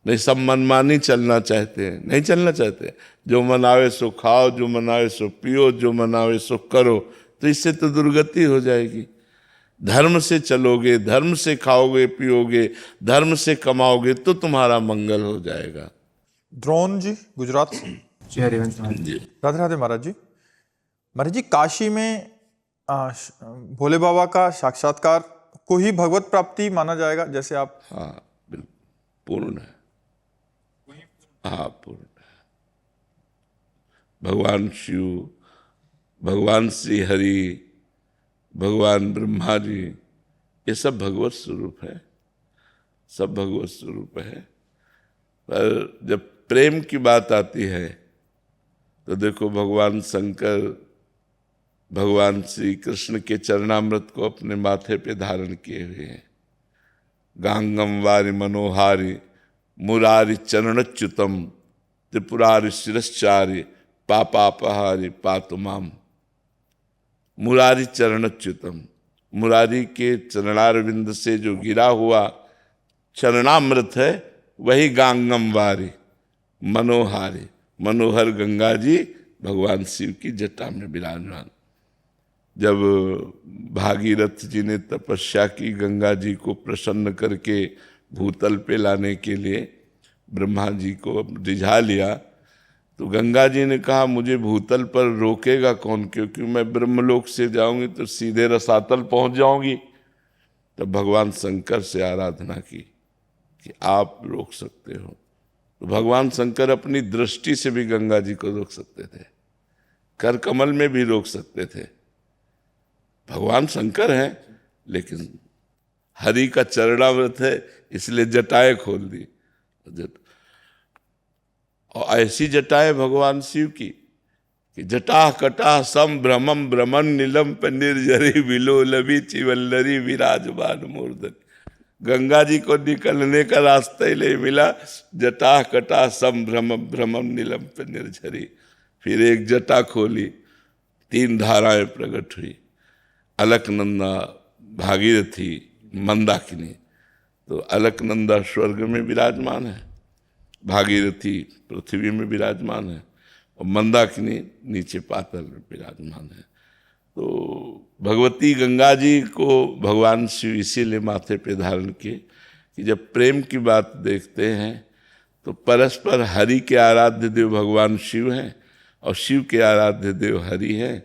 नहीं सब मनमानी चलना चाहते हैं, नहीं चलना चाहते। जो मनावे सो खाओ, जो मनावे सो पियो, जो मनावे सो करो, तो इससे तो दुर्गति हो जाएगी। धर्म से चलोगे, धर्म से खाओगे पियोगे, धर्म से कमाओगे तो तुम्हारा मंगल हो जाएगा। द्रोण जी गुजरात से। जी हरिवंश महाराज। जी राधे राधे महाराज जी। महाराज जी, काशी में भोले बाबा का साक्षात्कार को ही भगवत प्राप्ति माना जाएगा, जैसे आप? हाँ बिल्कुल, पूर्ण है। हाँ पूर्ण है। भगवान शिव, भगवान श्री हरि, भगवान ब्रह्मा जी, ये सब भगवत स्वरूप है, सब भगवत स्वरूप है। पर जब प्रेम की बात आती है तो देखो भगवान शंकर भगवान श्री कृष्ण के चरणामृत को अपने माथे पे धारण किए हुए हैं। गांगम वारि मनोहारि मुरारि चरणच्युतम त्रिपुरारि शिरश्चारि पापापहारि पातु माम। मुरारी चरणच्युतम, मुरारी के चरणारविंद से जो गिरा हुआ चरणामृत है वही गांगम वारी मनोहारी। मनोहर गंगा जी भगवान शिव की जटा में विराजमान। जब भागीरथ जी ने तपस्या की गंगा जी को प्रसन्न करके भूतल पे लाने के लिए ब्रह्मा जी को रिझा लिया, तो गंगा जी ने कहा मुझे भूतल पर रोकेगा कौन, क्योंकि मैं ब्रह्मलोक से जाऊंगी तो सीधे रसातल पहुंच जाऊंगी। तब भगवान शंकर से आराधना की कि आप रोक सकते हो। तो भगवान शंकर अपनी दृष्टि से भी गंगा जी को रोक सकते थे, कर कमल में भी रोक सकते थे। भगवान शंकर हैं, लेकिन हरि का चरणामृत है इसलिए जटाएं खोल दी। और ऐसी जटाएं भगवान शिव की कि जटा कटा सम भ्रमम भ्रमण नीलम निर्जरी विलोलभी चिवल्लरी विराजमान मूर्धन। गंगा जी को निकलने का रास्ता ही नहीं मिला। जटा कटा सम भ्रमम भ्रमम नीलम निर्झरी। फिर एक जटा खोली, 3 धाराएं प्रकट हुई, अलकनंदा, भागीरथी, मंदाकिनी। तो अलकनंदा स्वर्ग में विराजमान है, भागीरथी पृथ्वी में विराजमान है, और मंदाकिनी नीचे पाताल में विराजमान है। तो भगवती गंगा जी को भगवान शिव इसीलिए माथे पे धारण किए कि जब प्रेम की बात देखते हैं तो परस्पर हरि के आराध्य देव भगवान शिव हैं और शिव के आराध्य देव हरि हैं।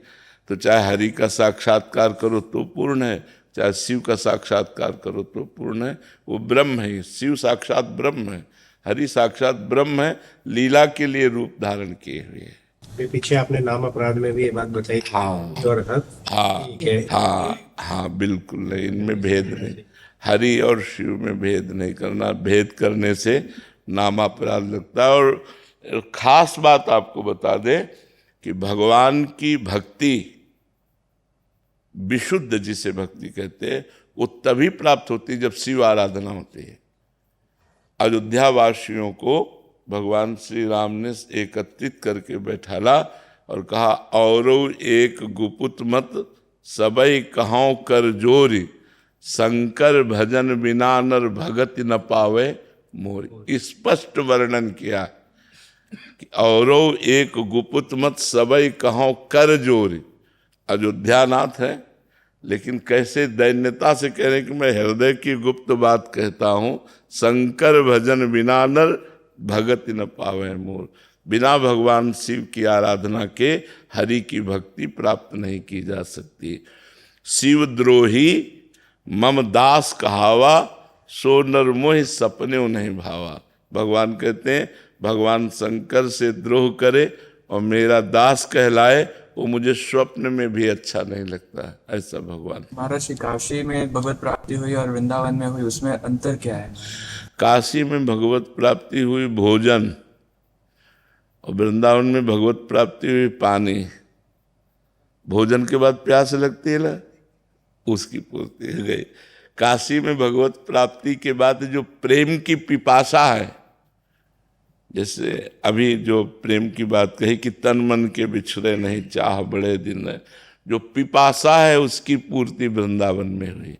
तो चाहे हरि का साक्षात्कार करो तो पूर्ण है, चाहे शिव का साक्षात्कार करो तो पूर्ण है। वो ब्रह्म है, शिव साक्षात ब्रह्म है, हरि साक्षात ब्रह्म है, लीला के लिए रूप धारण किए हुए हैं। फिर पीछे आपने नाम अपराध में भी ये बात बताई। हाँ जो अर्थात हाँ बिल्कुल नहीं, इनमें भेद नहीं, हरि और शिव में भेद नहीं करना। भेद करने से नामापराध लगता है। और खास बात आपको बता दें कि भगवान की भक्ति विशुद्ध, जिसे भक्ति कहते हैं, वो तभी प्राप्त होती है जब शिव आराधना होती है। अयोध्या वासियों को भगवान श्री राम ने एकत्रित करके बैठाला और कहा, औरो एक गुपुत मत सबई कहाँ कर जोरी, शंकर भजन बिना नर भगति न पावे मोरी। स्पष्ट वर्णन किया कि औरो एक गुपुत मत सबई कहाँ कर जोरी। अयोध्यानाथ है, लेकिन कैसे दैन्यता से कह रहे हैं कि मैं हृदय की गुप्त बात कहता हूँ। शंकर भजन बिना नर भगति न पावे मोर। बिना भगवान शिव की आराधना के हरि की भक्ति प्राप्त नहीं की जा सकती। शिव द्रोही मम दास कहावा, सो नर मोह सपने नहीं भावा। भगवान कहते हैं भगवान शंकर से द्रोह करे और मेरा दास कहलाए, वो मुझे स्वप्न में भी अच्छा नहीं लगता है। ऐसा भगवान। महाराज, काशी में भगवत प्राप्ति हुई और वृंदावन में हुई, उसमें अंतर क्या है? काशी में भगवत प्राप्ति हुई भोजन और वृंदावन में भगवत प्राप्ति हुई पानी। भोजन के बाद प्यास लगती है ना, उसकी पूर्ति हो गई। काशी में भगवत प्राप्ति के बाद जो प्रेम की पिपासा है, जैसे अभी जो प्रेम की बात कही कि तन मन के बिछड़े नहीं चाह बड़े दिन है, जो पिपासा है उसकी पूर्ति वृंदावन में हुई।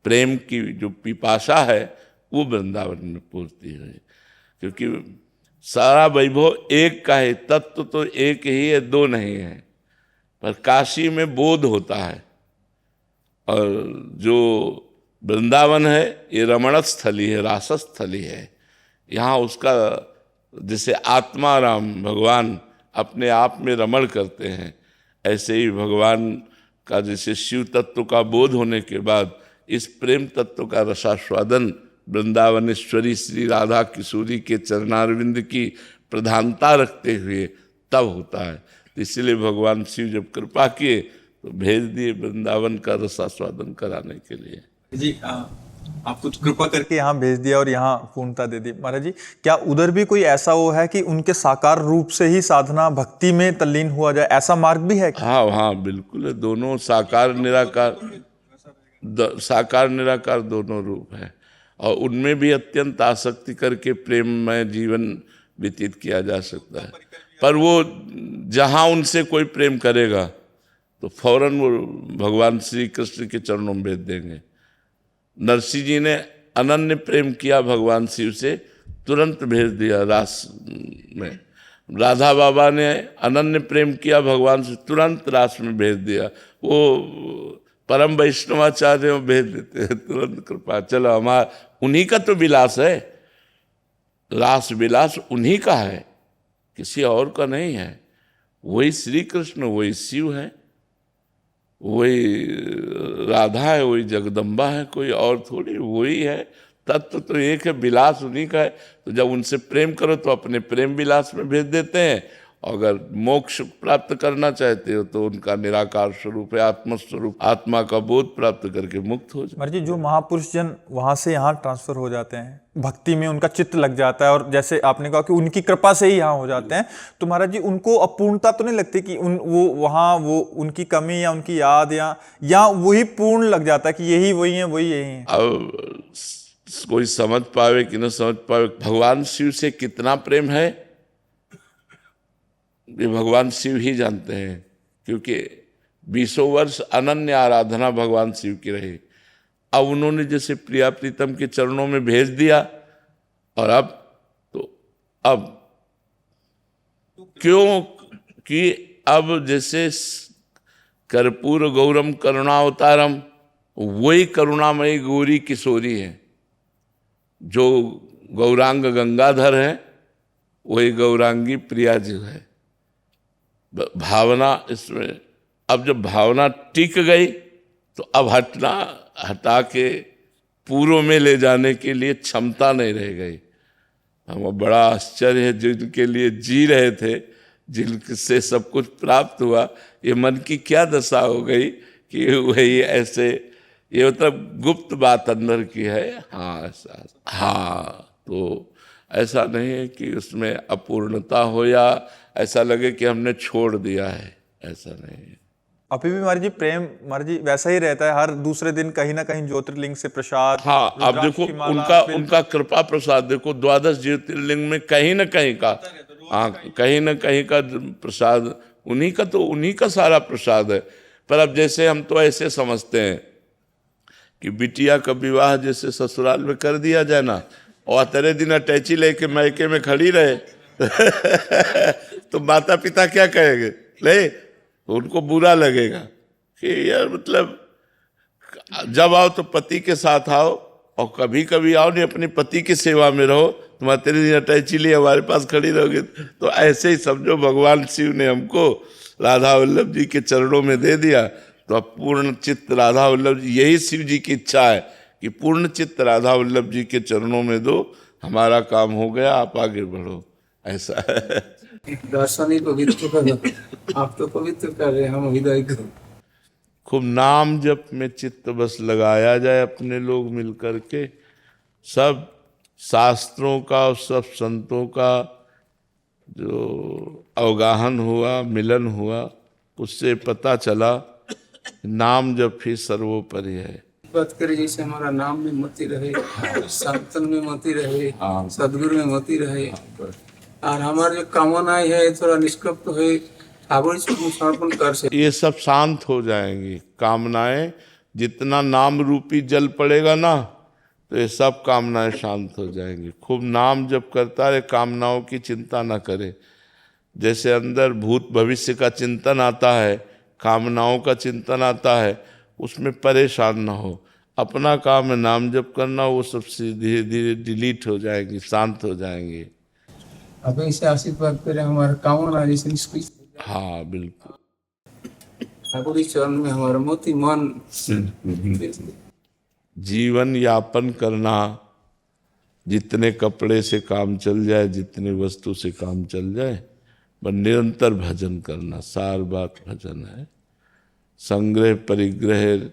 प्रेम की जो पिपासा है वो वृंदावन में पूर्ति हुई, क्योंकि सारा वैभव एक का है, तत्व तो एक ही है, दो नहीं है। पर काशी में बोध होता है और जो वृंदावन है ये रमण स्थली है, रासस्थली है। यहाँ उसका जैसे आत्माराम भगवान अपने आप में रमण करते हैं, ऐसे ही भगवान का जैसे शिव तत्व का बोध होने के बाद इस प्रेम तत्व का रसास्वादन वृंदावनेश्वरी श्री राधा किशोरी के चरणारविंद की प्रधानता रखते हुए तब होता है। तो इसलिए भगवान शिव जब कृपा किए तो भेज दिए वृंदावन का रसास्वादन कराने के लिए। जी आप कुछ कृपा करके यहाँ भेज दिया और यहाँ पूर्णता दे दी। महाराज जी, क्या उधर भी कोई ऐसा वो है कि उनके साकार रूप से ही साधना भक्ति में तल्लीन हुआ जाए, ऐसा मार्ग भी है? हाँ बिल्कुल है। दोनों साकार निराकार दोनों रूप है और उनमें भी अत्यंत आसक्ति करके प्रेममय जीवन व्यतीत किया जा सकता है। पर वो जहाँ उनसे कोई प्रेम करेगा तो फौरन वो भगवान श्री कृष्ण के चरणों में भेज देंगे। नरसिंह जी ने अनन्य प्रेम किया भगवान शिव से, तुरंत भेज दिया रास में। राधा बाबा ने अनन्य प्रेम किया भगवान से, तुरंत रास में भेज दिया। वो परम वैष्णवाचार्य भेज देते हैं तुरंत कृपा। चलो हमारा उन्हीं का तो विलास है, रास विलास उन्हीं का है, किसी और का नहीं है। वही श्री कृष्ण, वही शिव है, वही राधा है, वही जगदम्बा है, कोई और थोड़ी। वही है, तत्व तो एक है, विलास उन्हीं का है। तो जब उनसे प्रेम करो तो अपने प्रेम विलास में भेज देते हैं। अगर मोक्ष प्राप्त करना चाहते हो तो उनका निराकार स्वरूप है, आत्मस्वरूप, आत्मा का बोध प्राप्त करके मुक्त हो जाए। महाराज जी, जो महापुरुष जन वहाँ से यहाँ ट्रांसफर हो जाते हैं, भक्ति में उनका चित्त लग जाता है और जैसे आपने कहा कि उनकी कृपा से ही यहाँ हो जाते हैं, तो महाराज जी उनको अपूर्णता तो नहीं लगती कि वो उनकी कमी या उनकी याद या वही पूर्ण लग जाता है कि यही वही है, वही यही है? अब कोई समझ पावे कि न समझ पावे, भगवान शिव से कितना प्रेम है ये भगवान शिव ही जानते हैं, क्योंकि 20 वर्ष अनन्य आराधना भगवान शिव की रही। अब उन्होंने जैसे प्रिया प्रीतम के चरणों में भेज दिया और अब क्यों कि अब जैसे कर्पूर गौरम करुणावतारम, वही करुणामयी गौरी किशोरी है। जो गौरांग गंगाधर हैं वही गौरांगी प्रिया जी है। भावना इसमें, अब जब भावना टिक गई तो अब हटा के पूर्व में ले जाने के लिए क्षमता नहीं रह गई। हमें बड़ा आश्चर्य है, जिनके लिए जी रहे थे, जिनसे सब कुछ प्राप्त हुआ, ये मन की क्या दशा हो गई कि वही ऐसे, ये मतलब गुप्त बात अंदर की है। हाँ ऐसा, हाँ तो ऐसा नहीं है कि उसमें अपूर्णता हो या ऐसा लगे कि हमने छोड़ दिया है, ऐसा नहीं है। अभी भी महाराज जी प्रेम महाराज जी वैसा ही रहता है, हर दूसरे दिन कहीं ना कहीं ज्योतिर्लिंग से प्रसाद। हाँ, आप देखो उनका कृपा प्रसाद देखो, 12 ज्योतिर्लिंग में कहीं ना कहीं का, हाँ कहीं ना कहीं का प्रसाद उन्हीं का, तो उन्हीं का सारा प्रसाद है। पर अब जैसे हम तो ऐसे समझते हैं कि बिटिया का विवाह जैसे ससुराल में कर दिया जाए ना, और तेरे दिन अटैची लेके मैके में खड़ी रहे तो माता पिता क्या कहेंगे, ले उनको बुरा लगेगा कि यार मतलब जब आओ तो पति के साथ आओ, और कभी कभी आओ नहीं अपनी पति की सेवा में रहो, तुम्हारे तेरे दिन अटैची लिए हमारे पास खड़ी रहोगे। तो ऐसे ही समझो भगवान शिव ने हमको राधा वल्लभ जी के चरणों में दे दिया, तो अब पूर्ण चित्त राधा वल्लभ जी, यही शिव जी की इच्छा है कि पूर्ण चित्त राधा वल्लभ जी के चरणों में दो, हमारा काम हो गया, आप आगे बढ़ो, ऐसा है। दर्शन ही पवित्र कर, आप तो पवित्र कर रहे हैं, हम हृदय को। खूब नाम जप में चित्त बस लगाया जाए, अपने लोग मिल करके, सब शास्त्रों का और सब संतों का जो अवगाहन हुआ, मिलन हुआ, उससे पता चला नाम जप ही सर्वोपरि है। बात करें जैसे हमारा नाम में मति रहे, संतन में मति रहे, सदगुरु में मति रहे, और हमारे जो कामनाएं है थोड़ा निष्कपट है, ठाकुर जी को समर्पण कर से ये सब शांत हो जाएंगी कामनाएं। जितना नाम रूपी जल पड़ेगा ना, तो ये सब कामनाएं शांत हो जाएंगी। खूब नाम जप करता रहे, कामनाओं की चिंता ना करे। जैसे अंदर भूत भविष्य का चिंतन आता है, कामनाओं का चिंतन आता है, उसमें परेशान ना हो। अपना काम है नाम जप करना, वो सब धीरे धीरे डिलीट हो जाएंगी, शांत हो जाएंगी। अब ऐसे आशीर्वाद करें हमारा कामना जैसे निष्कृत। हाँ बिल्कुल। ठाकुर जी चरण में हमारा मोती मन जीवन यापन करना, जितने कपड़े से काम चल जाए, जितने वस्तु से काम चल जाए, पर निरंतर भजन करना, सार बात भजन है। संग्रह परिग्रह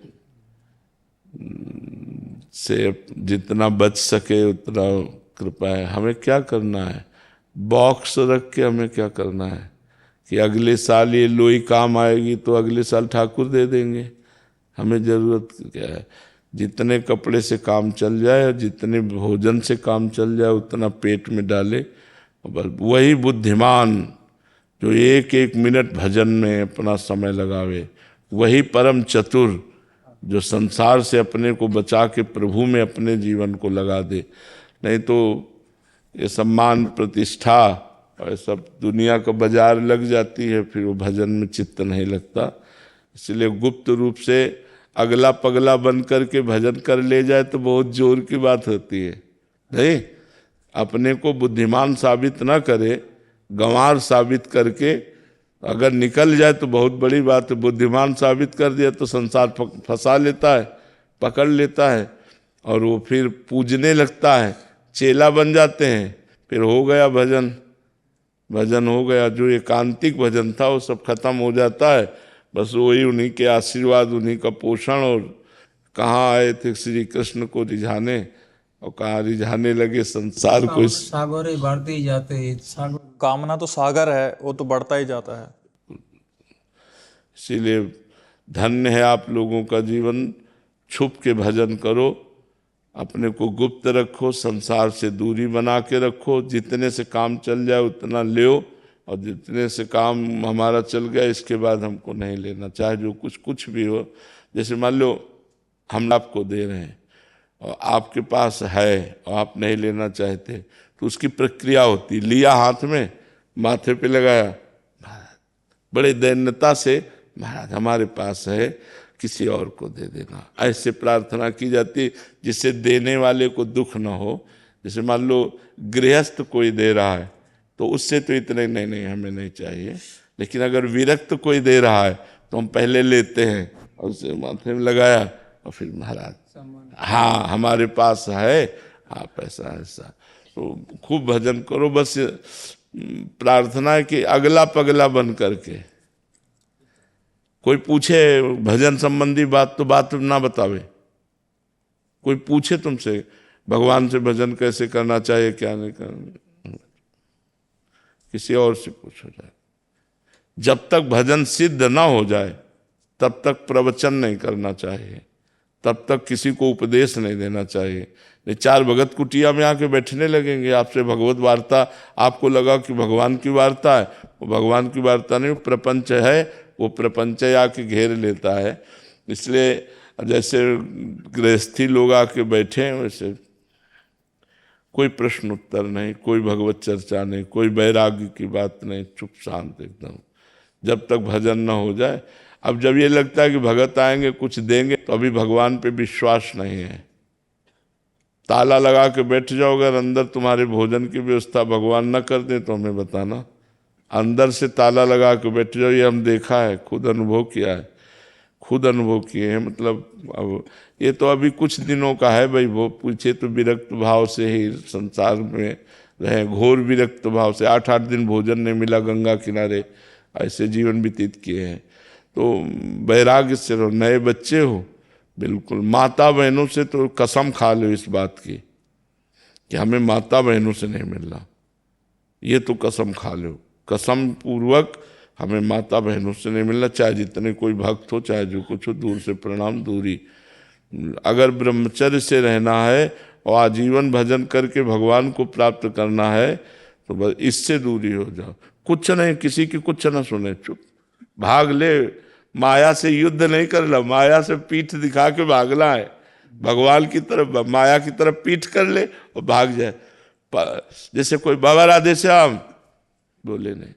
से जितना बच सके उतना कृपा है। हमें क्या करना है, बॉक्स रख के हमें क्या करना है कि अगले साल ये लोई काम आएगी तो अगले साल ठाकुर दे देंगे। हमें जरूरत क्या है, जितने कपड़े से काम चल जाए और जितने भोजन से काम चल जाए उतना पेट में डाले। बस वही बुद्धिमान जो एक एक मिनट भजन में अपना समय लगावे, वही परम चतुर जो संसार से अपने को बचा के प्रभु में अपने जीवन को लगा दे। नहीं तो ये सम्मान प्रतिष्ठा और सब दुनिया का बाजार लग जाती है, फिर वो भजन में चित्त नहीं लगता। इसलिए गुप्त रूप से अगला पगला बन करके भजन कर ले जाए तो बहुत जोर की बात होती है। नहीं, अपने को बुद्धिमान साबित ना करे, गंवार साबित करके अगर निकल जाए तो बहुत बड़ी बात है। बुद्धिमान साबित कर दिया तो संसार फंसा लेता है, पकड़ लेता है, और वो फिर पूजने लगता है, चेला बन जाते हैं, फिर हो गया भजन। भजन हो गया, जो एकांतिक भजन था वो सब खत्म हो जाता है। बस वही उन्हीं के आशीर्वाद, उन्हीं का पोषण। और कहाँ आए थे श्री कृष्ण को रिझाने, और कहाँ रिझाने लगे संसार को। सागर ही बढ़ते ही जाते हैं, सागर कामना तो सागर है, वो तो बढ़ता ही जाता है। इसीलिए धन्य है आप लोगों का जीवन। छुप के भजन करो, अपने को गुप्त रखो, संसार से दूरी बना के रखो। जितने से काम चल जाए उतना लो, और जितने से काम हमारा चल गया इसके बाद हमको नहीं लेना, चाहे जो कुछ भी हो। जैसे मान लो हम आपको दे रहे हैं और आपके पास है और आप नहीं लेना चाहते, तो उसकी प्रक्रिया होती, लिया हाथ में, माथे पे लगाया, बड़े दैन्यता से महाराज हमारे पास है, किसी और को दे देना। ऐसे प्रार्थना की जाती है जिससे देने वाले को दुख न हो। जैसे मान लो गृहस्थ कोई दे रहा है तो उससे तो इतने नहीं हमें नहीं चाहिए, लेकिन अगर विरक्त कोई दे रहा है तो हम पहले लेते हैं और उसे माथे में लगाया और फिर महाराज हाँ हमारे पास है, हाँ पैसा ऐसा। तो खूब भजन करो, बस प्रार्थना है कि अगला पगला बन करके कोई पूछे भजन संबंधी बात तो बात ना बतावे। कोई पूछे तुमसे भगवान से भजन कैसे करना चाहिए क्या नहीं करना, किसी और से पूछो जाए। जब तक भजन सिद्ध ना हो जाए तब तक प्रवचन नहीं करना चाहिए, तब तक किसी को उपदेश नहीं देना चाहिए। नहीं चार भगत कुटिया में आके बैठने लगेंगे आपसे भगवत वार्ता, आपको लगा कि भगवान की वार्ता है, वो भगवान की वार्ता नहीं, प्रपंच है, वो प्रपंच आके घेर लेता है। इसलिए जैसे गृहस्थी लोग आके बैठे हैं वैसे कोई प्रश्न उत्तर नहीं, कोई भगवत चर्चा नहीं, कोई वैराग्य की बात नहीं, चुप शांत एकदम, जब तक भजन न हो जाए। अब जब ये लगता है कि भगत आएंगे कुछ देंगे तो अभी भगवान पे विश्वास नहीं है। ताला लगा के बैठ जाओ, अगर अंदर तुम्हारे भोजन की व्यवस्था भगवान न कर दे तो हमें बताना। अंदर से ताला लगा के बैठ जाओ, ये हम देखा है, खुद अनुभव किया है, खुद अनुभव किए हैं। मतलब अब ये तो अभी कुछ दिनों का है भाई, वो पूछे तो विरक्त भाव से ही संसार में रहे, घोर विरक्त भाव से 8-8 दिन भोजन नहीं मिला गंगा किनारे, ऐसे जीवन व्यतीत किए हैं। तो वैराग्य से रहो। नए बच्चे हो बिल्कुल, माता बहनों से तो कसम खा लो इस बात की कि हमें माता बहनों से नहीं मिलना, ये तो कसम खा लो, कसम पूर्वक हमें माता बहनों से नहीं मिलना, चाहे जितने कोई भक्त हो चाहे जो कुछ हो, दूर से प्रणाम दूरी। अगर ब्रह्मचर्य से रहना है और आजीवन भजन करके भगवान को प्राप्त करना है तो बस इससे दूरी हो जाओ। कुछ नहीं, किसी की कुछ ना सुने, चुप भाग ले। माया से युद्ध नहीं करना, माया से पीठ दिखा के भागना है, भगवान की तरफ माया की तरफ पीठ कर ले और भाग जाए। जैसे कोई बाबा राधे श्याम बोले नहीं,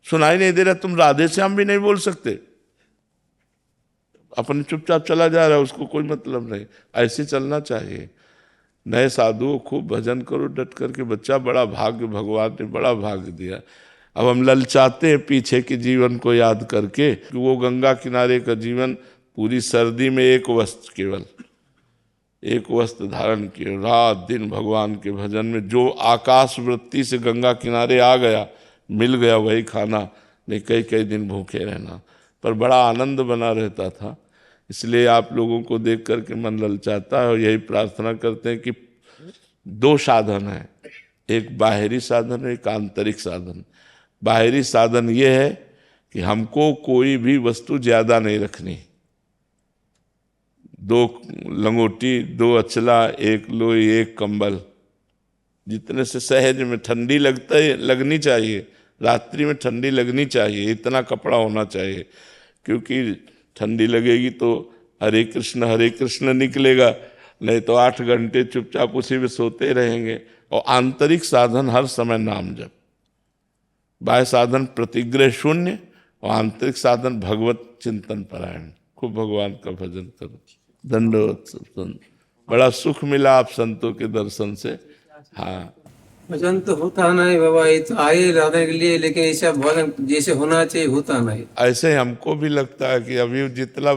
सुनाई नहीं दे रहा, तुम राधे श्याम भी नहीं बोल सकते, अपने चुपचाप चला जा रहा है, उसको कोई मतलब नहीं। ऐसे चलना चाहिए। नए साधुओं खूब भजन करो डट करके, बच्चा बड़ा भाग्य, भगवान ने बड़ा भाग्य दिया। अब हम ललचाते हैं पीछे के जीवन को याद करके कि वो गंगा किनारे का जीवन, पूरी सर्दी में एक वस्त्र, केवल एक वस्त्र धारण किए, रात दिन भगवान के भजन में। जो आकाश वृत्ति से गंगा किनारे आ गया, मिल गया वही खाना, नहीं कई कई दिन भूखे रहना, पर बड़ा आनंद बना रहता था। इसलिए आप लोगों को देख करके मन ललचाता है और यही प्रार्थना करते हैं कि 2 साधन है, एक बाहरी साधन है, एक आंतरिक साधन। बाहरी साधन ये है कि हमको कोई भी वस्तु ज्यादा नहीं रखनी, 2 लंगोटी, 2 अचला, 1 लोई, 1 कंबल, जितने से सहज में ठंडी लगनी चाहिए, रात्रि में ठंडी लगनी चाहिए, इतना कपड़ा होना चाहिए। क्योंकि ठंडी लगेगी तो हरे कृष्ण निकलेगा, नहीं तो 8 घंटे चुपचाप उसी में सोते रहेंगे। और आंतरिक साधन हर समय नाम जप, बाह्य साधन प्रतिग्रह शून्य और आंतरिक साधन भगवत चिंतन परायण। खूब भगवान का भजन करो। दंडवत। बड़ा सुख मिला आप संतों के दर्शन से। हाँ, भजन तो होता नहीं बाबा, ये तो आए राधे के लिए, लेकिन ऐसा भजन जैसे होना चाहिए होता नहीं। ऐसे हमको भी लगता है कि अभी जितना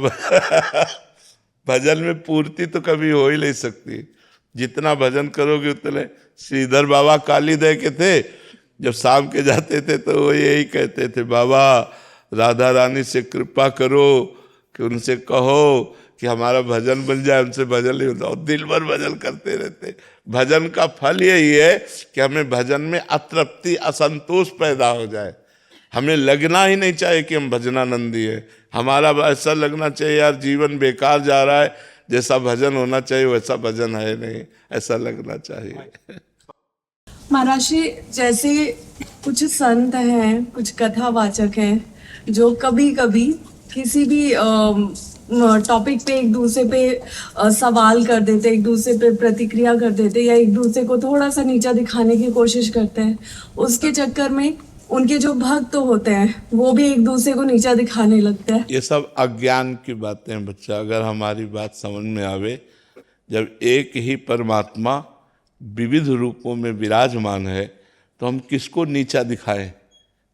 भजन में पूर्ति तो कभी हो ही नहीं सकती, जितना भजन करोगे उतने। श्रीधर बाबा कालीदय के थे, जब शाम के जाते थे तो वो यही कहते थे, बाबा राधा रानी से कृपा करो कि उनसे कहो कि हमारा भजन बन जाए, उनसे भजन नहीं होता, और दिल भर भजन करते रहते। भजन का फल यही है कि हमें भजन में अतृप्ति, असंतोष पैदा हो जाए। हमें लगना ही नहीं चाहिए कि हम भजनानंदी है, हमारा ऐसा लगना चाहिए यार जीवन बेकार जा रहा है, जैसा भजन होना चाहिए वैसा भजन है नहीं, ऐसा लगना चाहिए। महाराज जी, जैसे कुछ संत हैं, कुछ कथावाचक हैं जो कभी कभी किसी भी टॉपिक पे एक दूसरे पे सवाल कर देते, एक दूसरे पे प्रतिक्रिया कर देते, या एक दूसरे को थोड़ा सा नीचा दिखाने की कोशिश करते हैं। उसके चक्कर में उनके जो भक्त होते हैं वो भी एक दूसरे को नीचा दिखाने लगते हैं। ये सब अज्ञान की बातें हैं बच्चा। अगर हमारी बात समझ में आवे, जब एक ही परमात्मा विविध रूपों में विराजमान है तो हम किसको नीचा दिखाएं,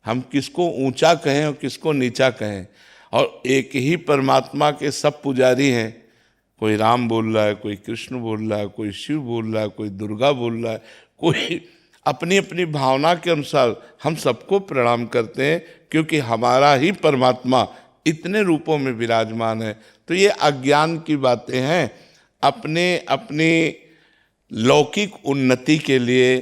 हम किसको ऊंचा कहें और किसको नीचा कहें। और एक ही परमात्मा के सब पुजारी हैं। कोई राम बोल रहा है, कोई कृष्ण बोल रहा है, कोई शिव बोल रहा है, कोई दुर्गा बोल रहा है, कोई अपनी अपनी भावना के अनुसार हम सबको प्रणाम करते हैं, क्योंकि हमारा ही परमात्मा इतने रूपों में विराजमान है। तो ये अज्ञान की बातें हैं। अपने अपनी लौकिक उन्नति के लिए,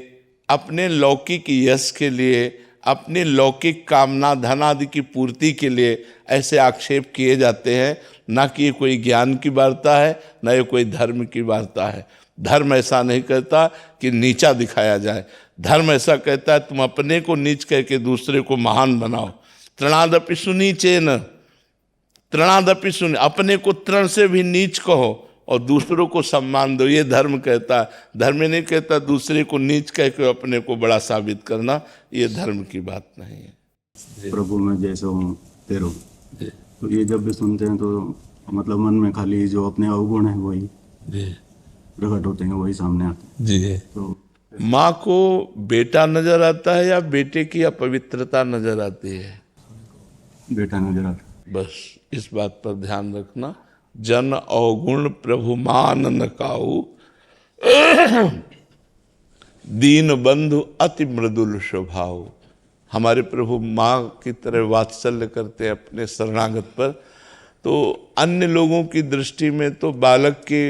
अपने लौकिक यश के लिए, अपनी लौकिक कामना धन आदि की पूर्ति के लिए ऐसे आक्षेप किए जाते हैं। ना कि ये कोई ज्ञान की वार्ता है, ना ये कोई धर्म की वार्ता है। धर्म ऐसा नहीं कहता कि नीचा दिखाया जाए। धर्म ऐसा कहता है तुम अपने को नीच कह के दूसरे को महान बनाओ। तृणादपि सुनीचेन, तृणादपि सुनी, अपने को तृण से भी नीच कहो और दूसरों को सम्मान दो, ये धर्म कहता है। धर्म नहीं कहता दूसरे को नीच कह के अपने को बड़ा साबित करना, ये धर्म की बात नहीं है। प्रभु मैं जैसा हूँ तेरो, तो ये जब भी सुनते हैं तो मतलब मन में खाली जो अपने अवगुण है वही प्रकट होते हैं, वही सामने आते हैं जी। तो माँ को बेटा नजर आता है या बेटे की अपवित्रता नजर आती है? बेटा नजर आता है। बस इस बात पर ध्यान रखना। जन अवगुण प्रभु मान न काऊ, दीन बंधु अति मृदुल स्वभाव। हमारे प्रभु माँ की तरह वात्सल्य करते हैं अपने शरणागत पर। तो अन्य लोगों की दृष्टि में तो बालक के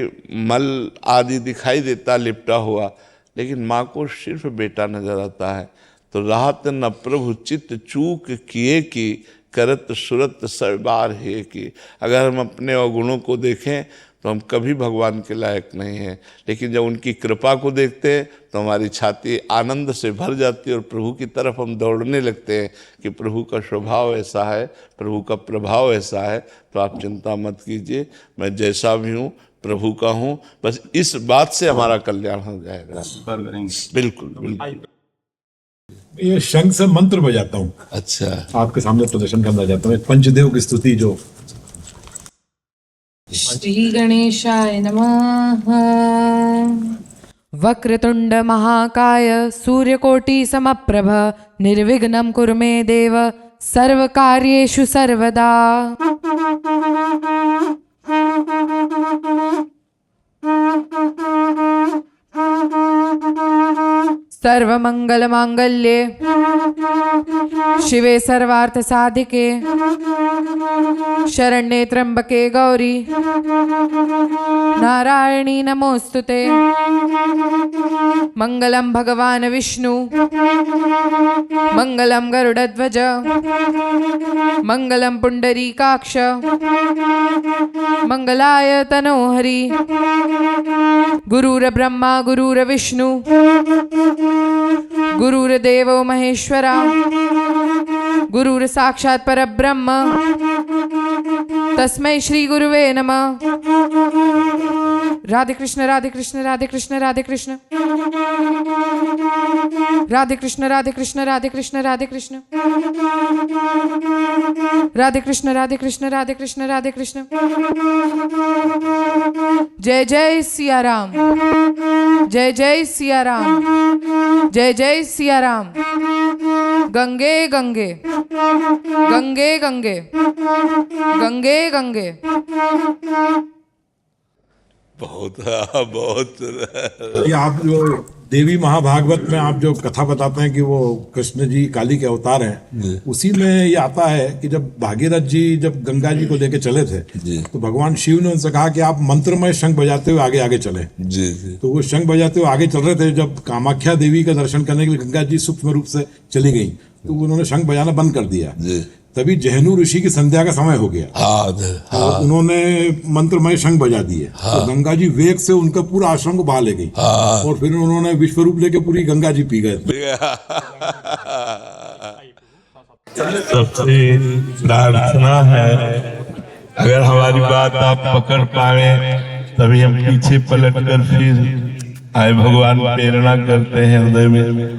मल आदि दिखाई देता लिपटा हुआ, लेकिन माँ को सिर्फ बेटा नजर आता है। तो राहत न प्रभु चित्त चूक किए की, करत सुरत सरबार है की। अगर हम अपने अवगुणों को देखें तो हम कभी भगवान के लायक नहीं हैं, लेकिन जब उनकी कृपा को देखते हैं तो हमारी छाती आनंद से भर जाती है और प्रभु की तरफ हम दौड़ने लगते हैं कि प्रभु का स्वभाव ऐसा है, प्रभु का प्रभाव ऐसा है। तो आप चिंता मत कीजिए, मैं जैसा भी हूँ प्रभु का हूँ। बस इस बात से हमारा कल्याण हो जाएगा। बिल्कुल बिल्कुल। ये शंख से मंत्र बजाता हूँ। अच्छा, आपके सामने प्रदर्शन करना चाहता हूँ पंचदेव की स्तुति जो। श्री गणेशाय नमः। वक्रतुंड महाकाय सूर्यकोटि समप्रभ निर्विघ्नं कुरु मे देव सर्वकार्येषु सर्वदा। सर्वमंगलमांगल्ये शिवे सर्वार्थ साधिके शरण्ये त्र्यंबके गौरी नारायणी नमोस्तुते। मंगलम भगवान विष्णु मंगलम गरुडध्वज मंगलम पुंडरीकाक्ष मंगलाय तनोहरि। गुरुर्ब्रह्मा गुरुर्विष्णु गुरुर्देवो महेश्वरा गुरुर साक्षात् परब्रह्म तस्मै श्री गुरुवे नमः। राधे कृष्ण राधे कृष्ण राधे कृष्ण राधे कृष्ण राधे कृष्ण राधे कृष्ण राधे कृष्ण राधे कृष्ण राधे कृष्ण राधे कृष्ण राधे कृष्ण राधे कृष्ण। जय जय सिया राम, जय जय सिया राम, जय जय सिया राम। गंगे गंगे गंगे गंगे गंगे गंगे। बहुत बहुत। ये आप जो देवी महाभागवत में आप जो कथा बताते हैं कि वो कृष्ण जी काली के अवतार हैं, उसी में ये आता है कि जब भागीरथ जी जब गंगा जी को लेके चले थे तो भगवान शिव ने उनसे कहा कि आप मंत्रमय शंख बजाते हुए आगे आगे चले। तो वो शंख बजाते हुए आगे चल रहे थे। जब कामाख्या देवी का दर्शन करने के लिए गंगा जी सूक्ष्म रूप से चली गई तो उन्होंने शंख बजाना बंद कर दिया। तभी जहनु ऋषि की संध्या का समय हो गया। तो उन्होंने मंत्रमय शंख बजा दिए। तो गंगा जी वेग से उनका पूरा आश्रम को बहा ले गई और फिर उन्होंने विश्व रूप लेके पूरी गंगा जी पी गए। सबसे प्रार्थना है अगर हमारी बात आप पकड़ पाए तभी हम पीछे पलट कर फिर आए। भगवान प्रेरणा करते हैं हृदय में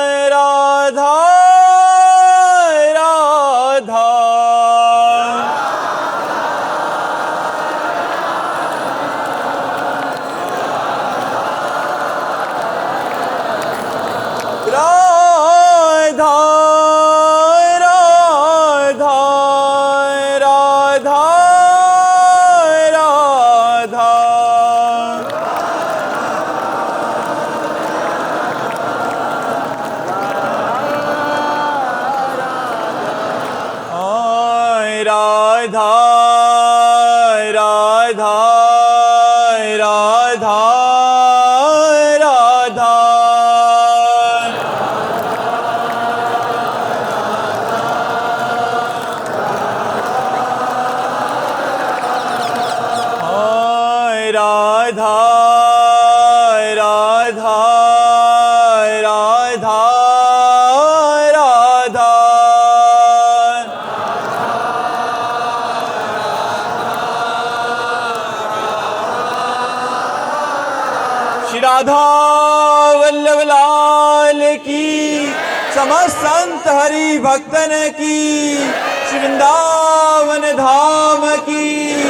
राधा वल्लभ लाल की, समस्त संत हरि भक्तन की, श्री वृंदावन धाम की,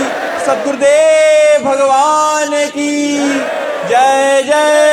सद्गुरुदेव भगवान की जय जय।